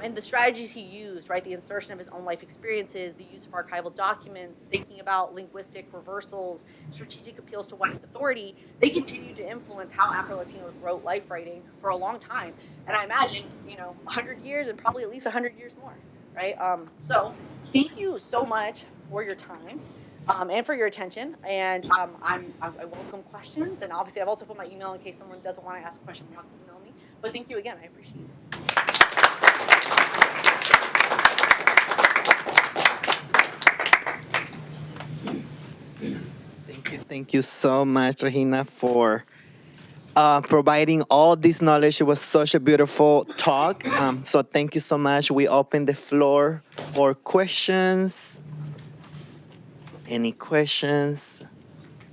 and the strategies he used, right, the insertion of his own life experiences, the use of archival documents, thinking about linguistic reversals, strategic appeals to white authority, they continued to influence how Afro-Latinos wrote life writing for a long time. And I imagine, 100 years and probably at least 100 years more, right? So thank you so much for your time. And for your attention, and I welcome questions, and obviously I've also put my email in case someone doesn't want to ask a question and wants to email me. But thank you again, I appreciate it. Thank you so much, Regina, for providing all this knowledge. It was such a beautiful talk. So thank you so much. We open the floor for questions. Any questions?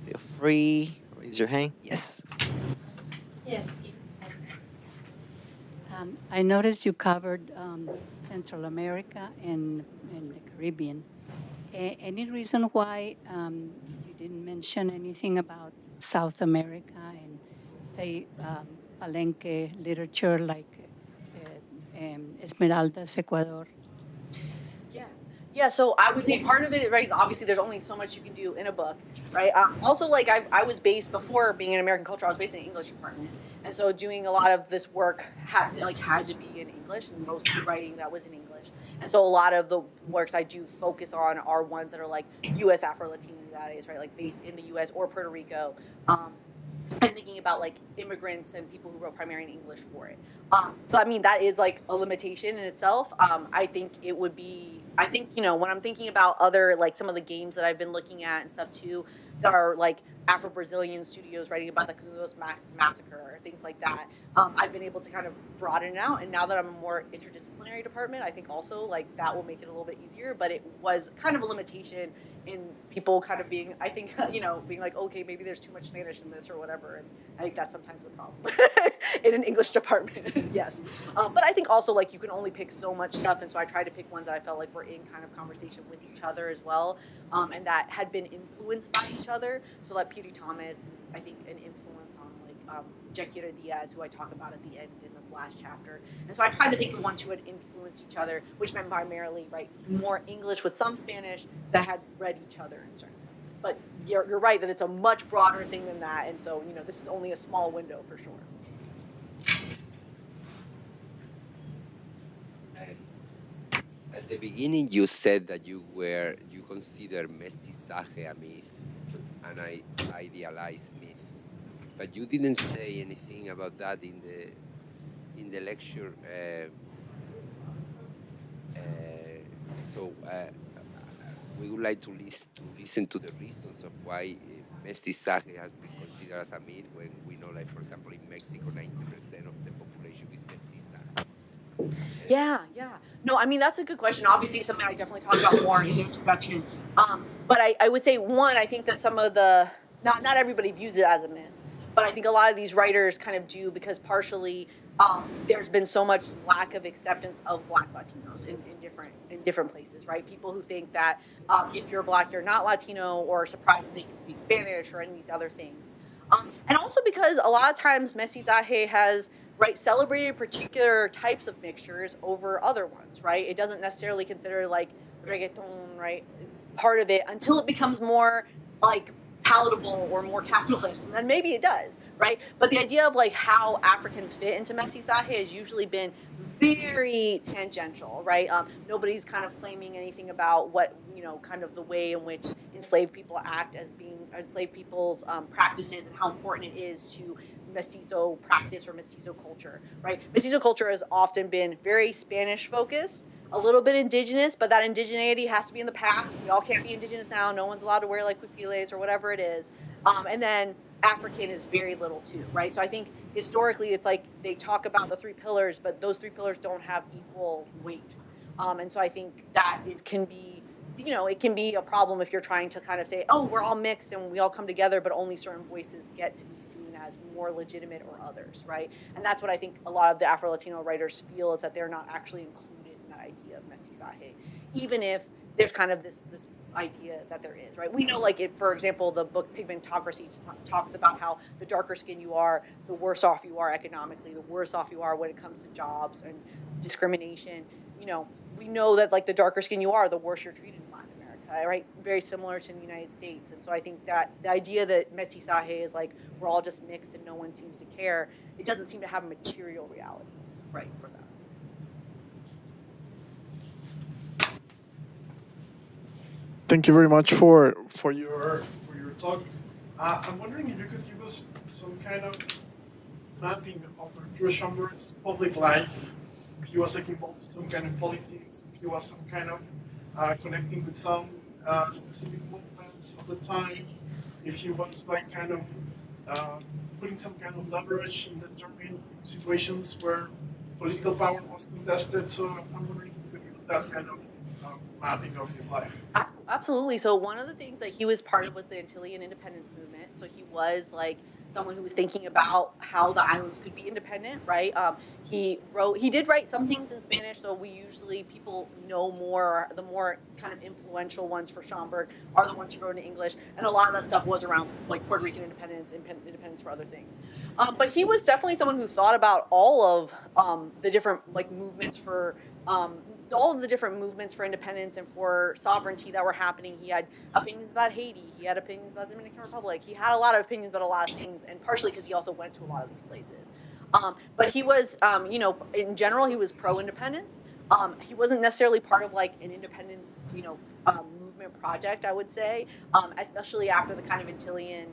Feel free. Raise your hand. Yes. Yes. I noticed you covered Central America and the Caribbean. Any reason why you didn't mention anything about South America and, say, Palenque literature like Esmeraldas, Ecuador? Yeah, so I would say part of it, right, obviously there's only so much you can do in a book, right? Also, like, I was based, before being in American culture, I was based in the English department. And so doing a lot of this work had to be in English, and most of the writing that was in English. And so a lot of the works I do focus on are ones that are like U.S. Afro-Latinidades, right, like based in the U.S. or Puerto Rico. And thinking about, like, immigrants and people who wrote primarily in English for it. So I mean, that is like a limitation in itself. I think it would be, when I'm thinking about other, like, some of the games that I've been looking at and stuff too, that are like Afro-Brazilian studios writing about the Canoas massacre or things like that, I've been able to kind of broaden it out. And now that I'm a more interdisciplinary department, I think also, like, that will make it a little bit easier. But it was kind of a limitation in people kind of being, I think, being like, okay, maybe there's too much Spanish in this or whatever. And I think that's sometimes a problem in an English department. Yes. But I think also, like, you can only pick so much stuff. And so I tried to pick ones that I felt like were in kind of conversation with each other as well. And that had been influenced by each other. So, like, Beauty Thomas is, I think, an influence on, like, Jacquita Diaz, who I talk about at the end in the last chapter. And so I tried to think of ones who had influenced each other, which meant primarily, right, more English with some Spanish, that had read each other in certain sense. But you're right that it's a much broader thing than that. And so, this is only a small window for sure. At the beginning, you said that you consider mestizaje a myth, an idealized myth, but you didn't say anything about that in the lecture. So we would like to listen to the reasons of why mestizaje has been considered as a myth, when we know, like, for example, in Mexico, 90% of the population is mestiza. Yeah, yeah. No, I mean, that's a good question. Obviously, something I definitely talk about more in the introduction. But I would say, one, I think that some of the, not everybody views it as a myth, but I think a lot of these writers kind of do because partially there's been so much lack of acceptance of Black Latinos in different places, right? People who think that if you're Black, you're not Latino, or surprised that they can speak Spanish or any of these other things. And also because a lot of times mestizaje has celebrated particular types of mixtures over other ones, right? It doesn't necessarily consider like reggaeton, right, part of it until it becomes more like palatable or more capitalist, and then maybe it does, right? But the idea of like how Africans fit into mestizaje has usually been very tangential, right? Nobody's kind of claiming anything about what, kind of the way in which enslaved people act as being enslaved people's practices and how important it is to mestizo practice or mestizo culture, right? Mestizo culture has often been very Spanish focused, a little bit indigenous, but that indigeneity has to be in the past. We all can't be indigenous now. No one's allowed to wear like pupiles or whatever it is. And then African is very little too, right? So I think historically it's like they talk about the three pillars, but those three pillars don't have equal weight. And so I think that can be, it can be a problem if you're trying to kind of say, oh, we're all mixed and we all come together, but only certain voices get to be seen as more legitimate or others, right? And that's what I think a lot of the Afro-Latino writers feel, is that they're not actually included in that idea of mestizaje, even if there's kind of this idea that there is, right? We know, like, if, for example, the book Pigmentocracy talks about how the darker skin you are, the worse off you are economically, the worse off you are when it comes to jobs and discrimination. We know that, like, the darker skin you are, the worse you're treated in Latin America, right? Very similar to the United States. And so I think that the idea that mestizaje is like we're all just mixed and no one seems to care, it doesn't seem to have material realities, right, for that. Thank you very much for your talk. I'm wondering if you could give us some kind of mapping of Arturo Schomburg's public life. If he was like involved in some kind of politics, if he was some kind of connecting with some specific movements of the time, if he was like kind of putting some kind of leverage in determining situations where political power was contested. So I'm wondering if you could give us that kind of mapping of his life. Absolutely. So one of the things that he was part of was the Antillean independence movement. So he was like someone who was thinking about how the islands could be independent, right? He did write some things in Spanish, so people know more, the more kind of influential ones for Schomburg are the ones who wrote in English, and a lot of that stuff was around like Puerto Rican independence, independence for other things. But he was definitely someone who thought about all of the different like movements for all of the different movements for independence and for sovereignty that were happening. He had opinions about Haiti. He had opinions about the Dominican Republic. He had a lot of opinions about a lot of things, and partially because he also went to a lot of these places. But he was, in general, he was pro-independence. He wasn't necessarily part of like an independence, movement project, I would say, especially after the kind of Antillean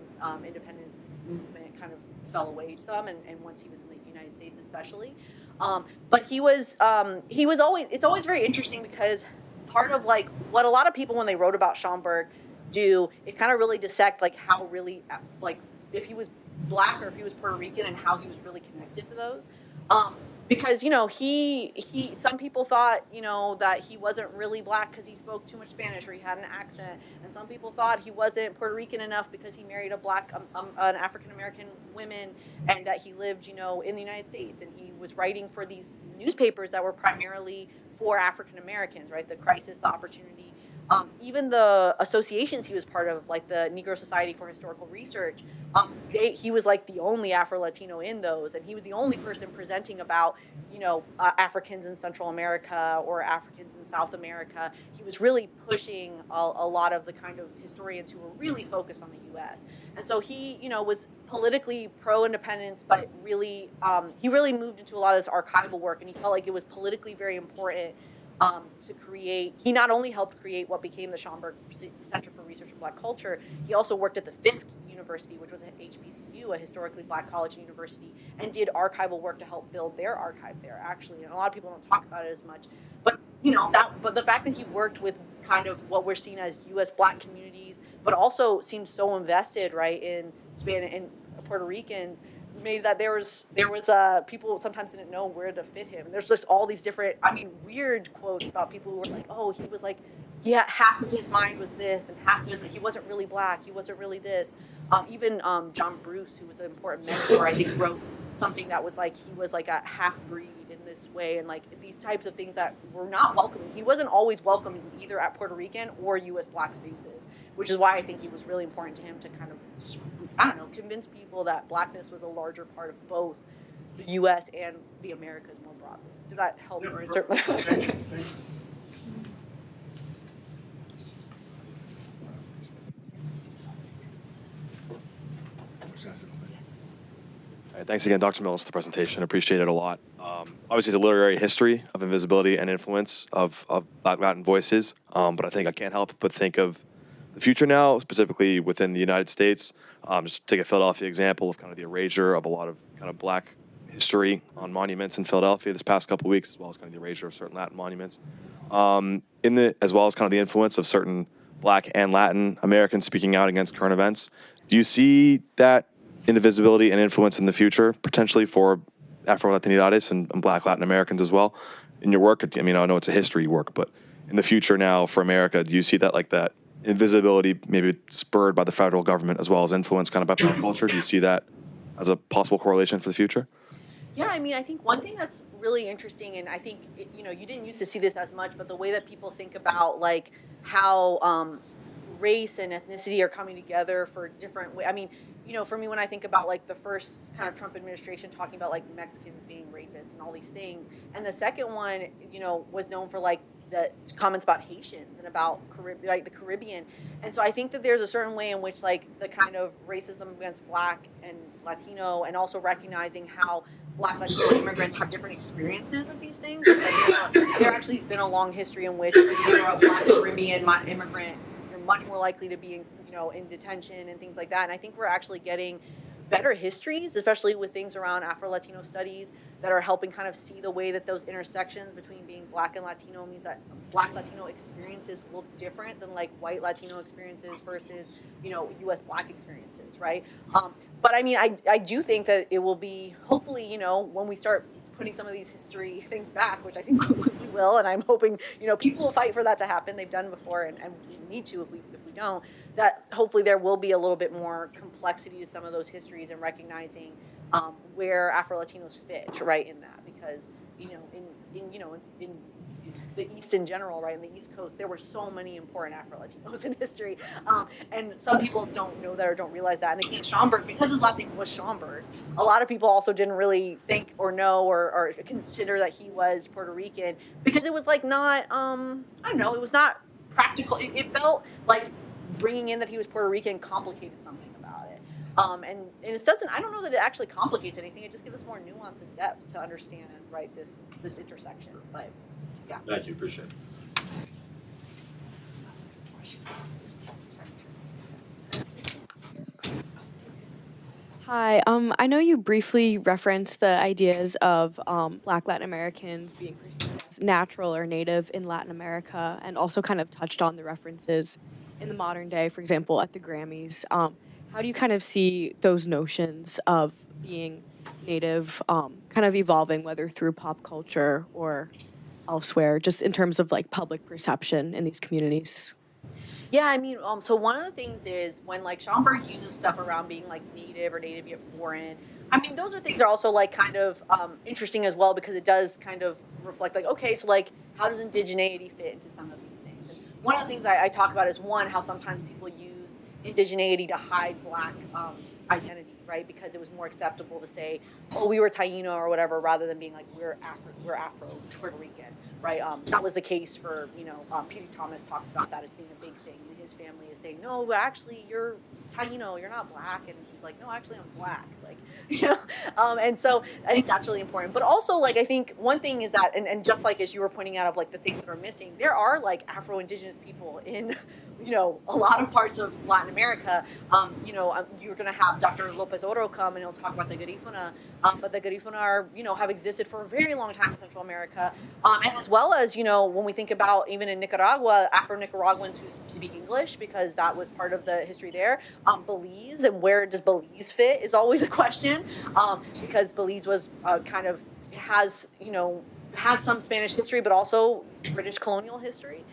independence movement kind of fell away some, and once he was in the United States especially. But he was always, it's always very interesting because part of like what a lot of people when they wrote about Schomburg do is kind of really dissect like how really, like if he was Black or if he was Puerto Rican and how he was really connected to those. Because, some people thought, that he wasn't really Black because he spoke too much Spanish or he had an accent. And some people thought he wasn't Puerto Rican enough because he married an African-American woman and that he lived, in the United States. And he was writing for these newspapers that were primarily for African-Americans, right? The Crisis, The Opportunity. Even the associations he was part of, like the Negro Society for Historical Research, he was like the only Afro-Latino in those, and he was the only person presenting about, Africans in Central America or Africans in South America. He was really pushing a lot of the kind of historians who were really focused on the U.S. And so he, was politically pro-independence, but really, he really moved into a lot of this archival work, and he felt like it was politically very important to create. He not only helped create what became the Schomburg Center for Research in Black Culture, he also worked at the Fisk University, which was an HBCU, a historically Black college and university, and did archival work to help build their archive there, actually. And a lot of people don't talk about it as much. But, but the fact that he worked with kind of what we're seen as U.S. Black communities, but also seemed so invested, right, in Spanish and Puerto Ricans, made that there was people sometimes didn't know where to fit him. There's just all these different, I mean, weird quotes about people who were like, oh, he was like, yeah, half of his mind was this and half of it, he wasn't really black, he wasn't really this. Even John Bruce, who was an important mentor, I think wrote something that was like he was like a half breed in this way, and like these types of things that were not welcoming. He wasn't always welcome either at Puerto Rican or U.S. black spaces, which is why I think he was really important to him to kind of, I don't know, convince people that blackness was a larger part of both the U.S. and the Americas more broadly. Does that help? Yeah, or thank you. All right, thanks again, Dr. Mills, for the presentation. Appreciate it a lot. Obviously, the literary history of invisibility and influence of Black Latin voices, but I think I can't help but think of the future now, specifically within the United States. Just take a Philadelphia example of kind of the erasure of a lot of kind of Black history on monuments in Philadelphia this past couple of weeks, as well as kind of the erasure of certain Latin monuments, as well as kind of the influence of certain Black and Latin Americans speaking out against current events. Do you see that invisibility and influence in the future, potentially for AfroLatinidades and Black Latin Americans as well in your work? I mean, I know it's a history work, but in the future now for America, do you see that like that invisibility maybe spurred by the federal government as well as influence kind of by pop culture? Do you see that as a possible correlation for the future? Yeah, I mean, I think one thing that's really interesting, and I think, you didn't used to see this as much, but the way that people think about like how race and ethnicity are coming together for different ways. I mean, for me, when I think about like the first kind of Trump administration talking about like Mexicans being rapists and all these things, and the second one, was known for like the comments about Haitians and about the Caribbean. And so I think that there's a certain way in which like the kind of racism against Black and Latino, and also recognizing how Black Latino immigrants have different experiences of these things. Like, there actually has been a long history in which if you're a Black Caribbean immigrant, you're much more likely to be in detention and things like that. And I think we're actually getting better histories, especially with things around Afro-Latino studies that are helping kind of see the way that those intersections between being Black and Latino means that Black Latino experiences look different than like white Latino experiences versus, U.S. Black experiences, right? But I mean, I do think that it will be, hopefully, when we start putting some of these history things back, which I think we will, and I'm hoping, people will fight for that to happen. They've done before, and we need to if we don't, that hopefully there will be a little bit more complexity to some of those histories and recognizing where Afro-Latinos fit, right, in that. Because, in the East in general, right, in the East Coast, there were so many important Afro-Latinos in history. And some people don't know that or don't realize that. And again, Schomburg, because his last name was Schomburg, a lot of people also didn't really think or know or consider that he was Puerto Rican, because it was like not, I don't know, it was not practical. It felt like bringing in that he was Puerto Rican complicated something about it. And it doesn't, I don't know that it actually complicates anything. It just gives us more nuance and depth to understand, right, this intersection. But yeah. Thank you, appreciate it. Hi, I know you briefly referenced the ideas of Black Latin Americans being perceived as natural or native in Latin America, and also kind of touched on the references in the modern day, for example, at the Grammys. How do you kind of see those notions of being native kind of evolving, whether through pop culture or elsewhere, just in terms of like public perception in these communities? Yeah, I mean, so one of the things is when like Schomburg uses stuff around being like native or native yet foreign. I mean, those are things that are also like kind of interesting as well, because it does kind of reflect like, okay, so like how does indigeneity fit into some of these things? And one of the things I talk about is one, how sometimes people use indigeneity to hide Black identity, right? Because it was more acceptable to say, oh, we were Taino or whatever, rather than being like, we're Afro Puerto Rican, right? That was the case for, Peter Thomas talks about that as being a big thing. And his family is saying, no, actually, you're Taino, you're not Black. And he's like, no, actually, I'm Black. Like, and so I think that's really important. But also, like, I think one thing is that, and just like as you were pointing out of like the things that are missing, there are like Afro-Indigenous people in a lot of parts of Latin America. You're going to have Dr. Lopez Oro come and he'll talk about the Garifuna, but the Garifuna are, have existed for a very long time in Central America, and as well as, when we think about even in Nicaragua, Afro-Nicaraguans who speak English, because that was part of the history there. Belize, and where does Belize fit is always a question, because Belize was kind of has some Spanish history, but also British colonial history.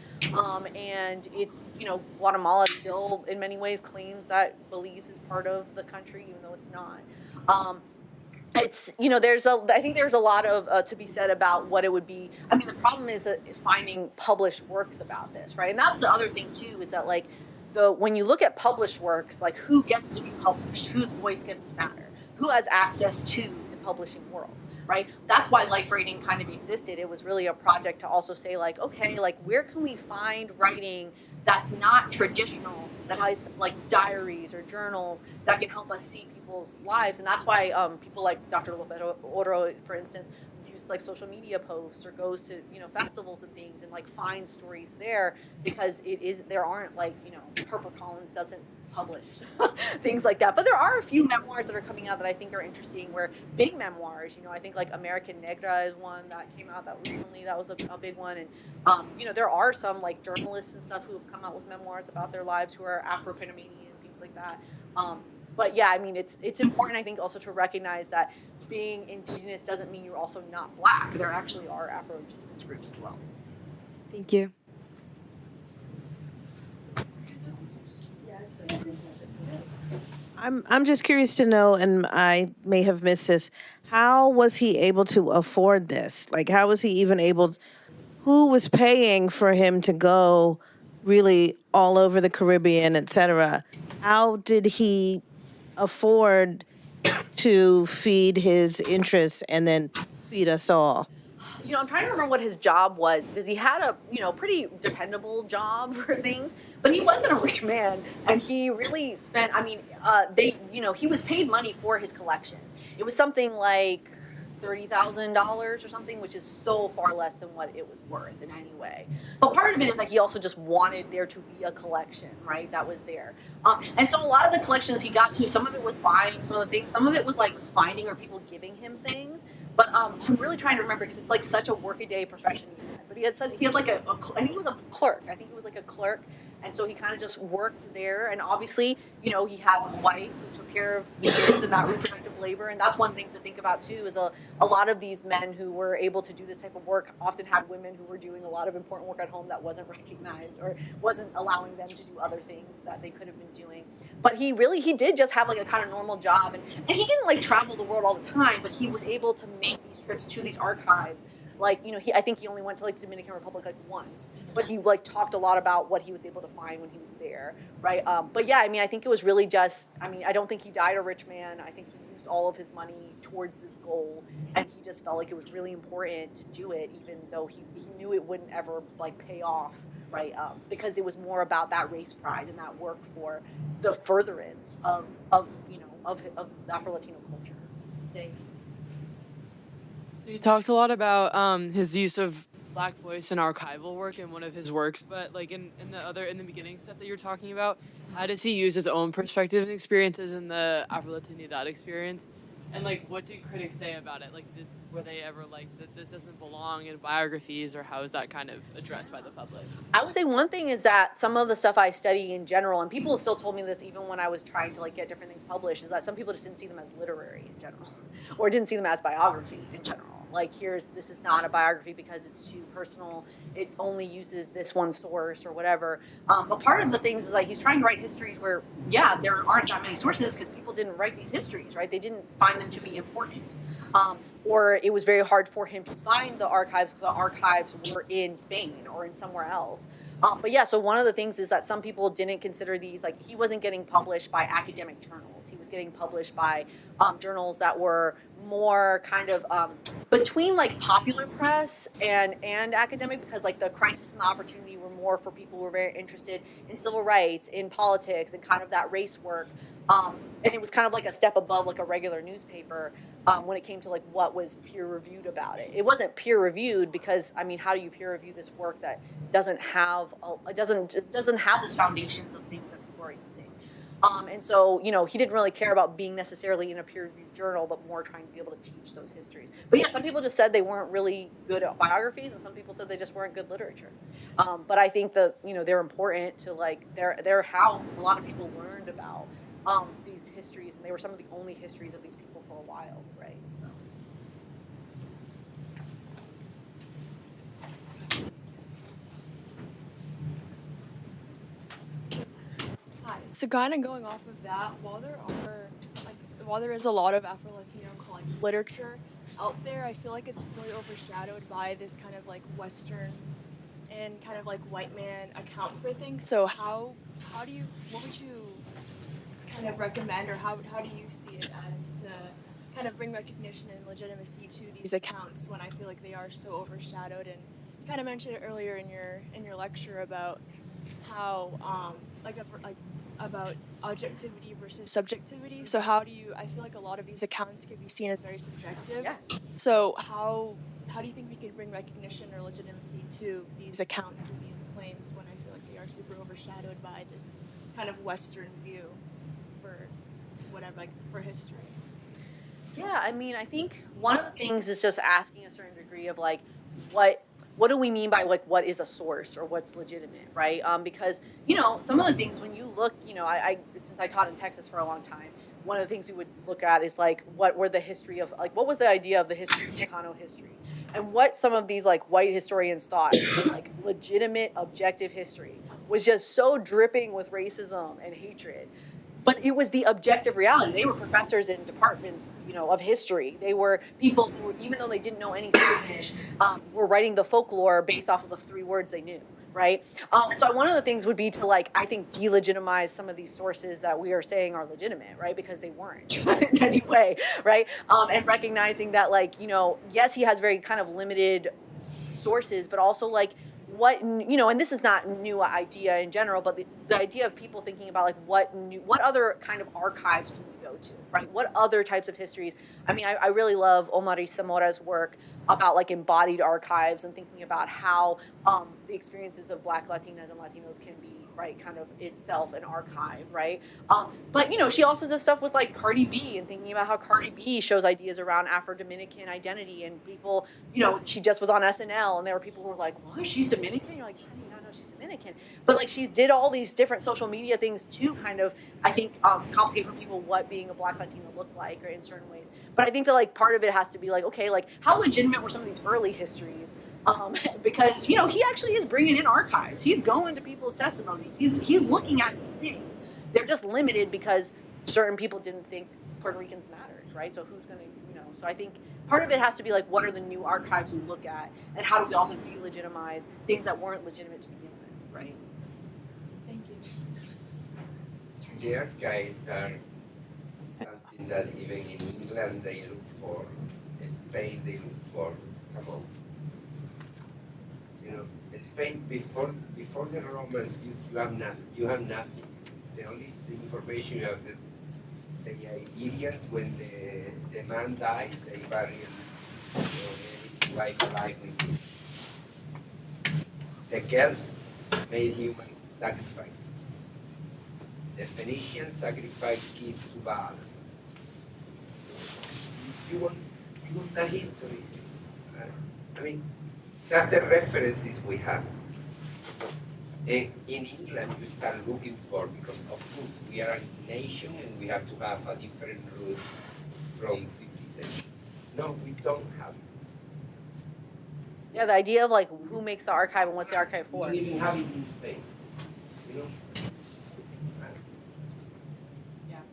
And it's, Guatemala still in many ways claims that Belize is part of the country, even though it's not. It's, I think there's a lot of to be said about what it would be. I mean, the problem is finding published works about this, right? And that's the other thing too, is that when you look at published works, like who gets to be published, whose voice gets to matter, who has access to the publishing world. Right? That's why Life Writing kind of existed. It was really a project to also say okay, where can we find writing that's not traditional, that has diaries or journals that can help us see people's lives. And that's why people like Dr. Lopez Oro, for instance, use social media posts or goes to festivals and things and finds stories there, because there aren't HarperCollins doesn't publish things like that. But there are a few memoirs that are coming out that I think are interesting, where big memoirs, I think American Negra is one that came out that recently, that was a big one. And there are some journalists and stuff who have come out with memoirs about their lives who are Afro-Panamanian, things like that. But yeah, I mean, it's important, I think, also to recognize that being indigenous doesn't mean you're also not Black. There actually are Afro-Indigenous groups as well. Thank you. I'm just curious to know, and I may have missed this, how was he able to afford this? How was he even able, who was paying for him to go really all over the Caribbean, et cetera? How did he afford to feed his interests and then feed us all? I'm trying to remember what his job was, because he had a, pretty dependable job for things, but he wasn't a rich man, and he really spent, he was paid money for his collection. It was something like $30,000 or something, which is so far less than what it was worth in any way. But part of it is he also just wanted there to be a collection, right, that was there. And so a lot of the collections he got to, some of it was buying some of the things, some of it was finding or people giving him things. But I'm really trying to remember, because it's such a workaday profession he had. But he had and he was a clerk. I think he was a clerk. And so he kind of just worked there. And obviously, he had a wife who took care of the kids and that reproductive labor. And that's one thing to think about too, is a lot of these men who were able to do this type of work often had women who were doing a lot of important work at home that wasn't recognized, or wasn't allowing them to do other things that they could have been doing. But he did just have a kind of normal job. And he didn't travel the world all the time, but he was able to make these trips to these archives. I think he only went to the Dominican Republic once, but he talked a lot about what he was able to find when he was there, right? But yeah, I think it was really just, I don't think he died a rich man. I think he used all of his money towards this goal, and he just felt it was really important to do it, even though he knew it wouldn't ever pay off, right? Because it was more about that race pride and that work for the furtherance of Afro-Latino culture. Thank you. So you talked a lot about his use of Black voice and archival work in one of his works, but in the beginning stuff that you're talking about, how does he use his own perspective and experiences in the Afro-Latinidad experience? And what do critics say about it? Were they ever that this doesn't belong in biographies, or how is that kind of addressed by the public? I would say one thing is that some of the stuff I study in general, and people still told me this even when I was trying to get different things published, is that some people just didn't see them as literary in general, or didn't see them as biography in general. This is not a biography because it's too personal. It only uses this one source or whatever. But part of the things is he's trying to write histories where, yeah, there aren't that many sources because people didn't write these histories, right? They didn't find them to be important. Or it was very hard for him to find the archives because the archives were in Spain or in somewhere else. But yeah, so one of the things is that some people didn't consider these, he wasn't getting published by academic journals. He was getting published by journals that were more kind of between popular press and academic, because the Crisis and the Opportunity were more for people who were very interested in civil rights, in politics, and kind of that race work. And it was kind of a step above a regular newspaper. when it came to like what was peer reviewed about it. It wasn't peer reviewed because, I mean, how do you peer review this work that doesn't have this foundations of things that people are using? And so, you know, he didn't really care about being necessarily in a peer-reviewed journal, but more trying to be able to teach those histories. But yeah, some people just said they weren't really good at biographies, and some people said they just weren't good literature. But I think that, you know, they're important to like, they're how a lot of people learned about these histories, and they were some of the only histories of these people for a while, right? So. Hi. So kind of going off of that, while there is a lot of Afro-Latino literature out there, I feel like it's really overshadowed by this kind of like Western and kind of like white man account for things. So what would you kind of recommend, or how do you see it as to kind of bring recognition and legitimacy to these accounts when I feel like they are so overshadowed? And you kind of mentioned it earlier in your lecture about how about objectivity versus subjectivity. So I feel like a lot of these accounts can be seen as very subjective. Yeah. So how do you think we can bring recognition or legitimacy to these accounts and these claims when I feel like they are super overshadowed by this kind of Western view for whatever, like for history? Yeah, I mean, I think one of the things is just asking a certain degree of like, what do we mean by like what is a source or what's legitimate, right? Because, you know, some of the things when you look, you know, I since I taught in Texas for a long time, one of the things we would look at is like what was the idea of the history of Chicano history, and what some of these like white historians thought like legitimate objective history was just so dripping with racism and hatred. But it was the objective reality. They were professors in departments, you know, of history. They were people who, even though they didn't know any Spanish, were writing the folklore based off of the 3 words they knew, right? So one of the things would be to, like, I think, delegitimize some of these sources that we are saying are legitimate, right? Because they weren't in any way, right? And recognizing that, like, you know, yes, he has very kind of limited sources, but also, like, what, you know, and this is not a new idea in general, but the idea of people thinking about like what other kind of archives can we go to, right? What other types of histories? I mean, I really love Omar Zamora's work about like embodied archives and thinking about how the experiences of Black Latinas and Latinos can be, right, kind of itself an archive, right? But, you know, she also does stuff with like Cardi B and thinking about how Cardi B shows ideas around Afro-Dominican identity, and people, you know, she just was on SNL and there were people who were like, what, she's Dominican? You're like, how do you not know she's Dominican? But like she did all these different social media things to kind of, I think, complicate for people what being a Black Latina looked like, or in certain ways. But I think that like part of it has to be like, okay, like how legitimate were some of these early histories? Because, you know, he actually is bringing in archives. He's going to people's testimonies. He's looking at these things. They're just limited because certain people didn't think Puerto Ricans mattered, right? So who's going to, you know, so I think part of it has to be like, what are the new archives we look at, and how do we also delegitimize things that weren't legitimate to begin with, right? Thank you. The archives are something that even in England they look for, in Spain they look for. Come on. You know, Spain before the Romans, you have nothing. You have nothing. The only information you have the Iberians, when the man died, they buried his wife alive with him. The Celts made human sacrifices. The Phoenicians sacrificed kids to Baal. You want that history? I mean, that's the references we have. And in England, you start looking for, because of course we are a nation and we have to have a different route from civilization. No, we don't have it. Yeah, the idea of like who makes the archive and what's the archive for. We don't even have it in Spain, you know?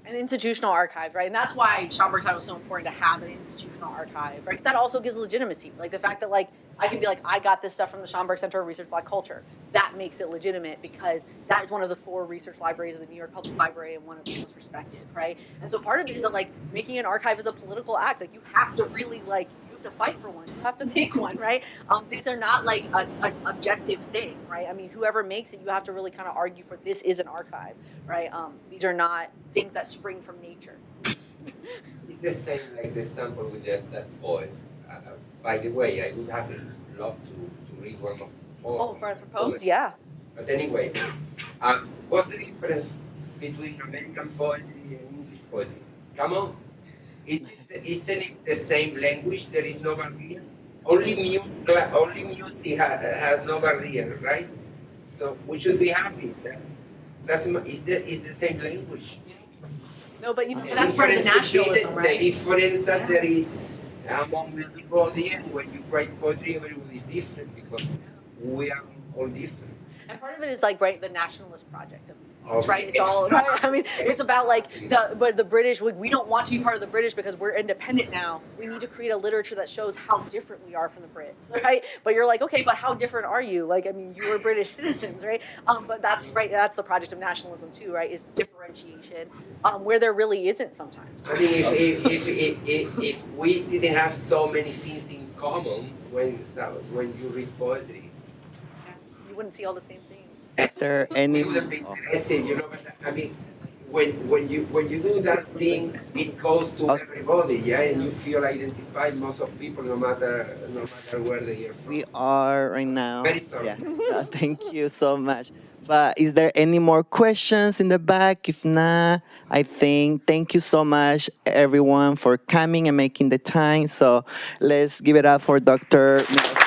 An institutional archive, right? And that's why Schomburg thought it was so important to have an institutional archive, right? Because that also gives legitimacy. Like the fact that like I can be like, I got this stuff from the Schomburg Center of Research Black Culture. That makes it legitimate because that is one of the 4 research libraries of the New York Public Library and one of the most respected, right? And so part of it is that like making an archive is a political act. Like you have to really like, you have to fight for one. You have to make one, right? These are not like an objective thing, right? I mean, whoever makes it, you have to really kind of argue for this is an archive, right? These are not things that spring from nature. It's the same like the sample with that poet. By the way, I would have loved to read one of his poems. Oh, for poems? Yeah. But anyway, what's the difference between American poetry and English poetry? Come on. Isn't it the same language? There is no barrier. Only music has no barrier, right? So we should be happy. It's the same language. No, but that's part of the nationalism, right? The difference that there is among the people audience when you write poetry, everybody is different because we are all different. And part of it is like, right, the nationalist project of these things, right? It's all, right? I mean, it's about like the British, we don't want to be part of the British because we're independent now. We need to create a literature that shows how different we are from the Brits, right? But you're like, okay, but how different are you? Like, I mean, you were British citizens, right? But that's, right, that's the project of nationalism too, right? Is differentiation, where there really isn't sometimes. I mean, if we didn't have so many things in common when you read poetry, you wouldn't see all the same things. Is there any? It would be interesting, you know. But I mean, when you do that thing, it goes to everybody, yeah, and you feel identified. Most of people, no matter where they are from. We are right now. Very sorry. Yeah. Thank you so much. But is there any more questions in the back? If not, I think thank you so much, everyone, for coming and making the time. So let's give it up for Dr. Mills.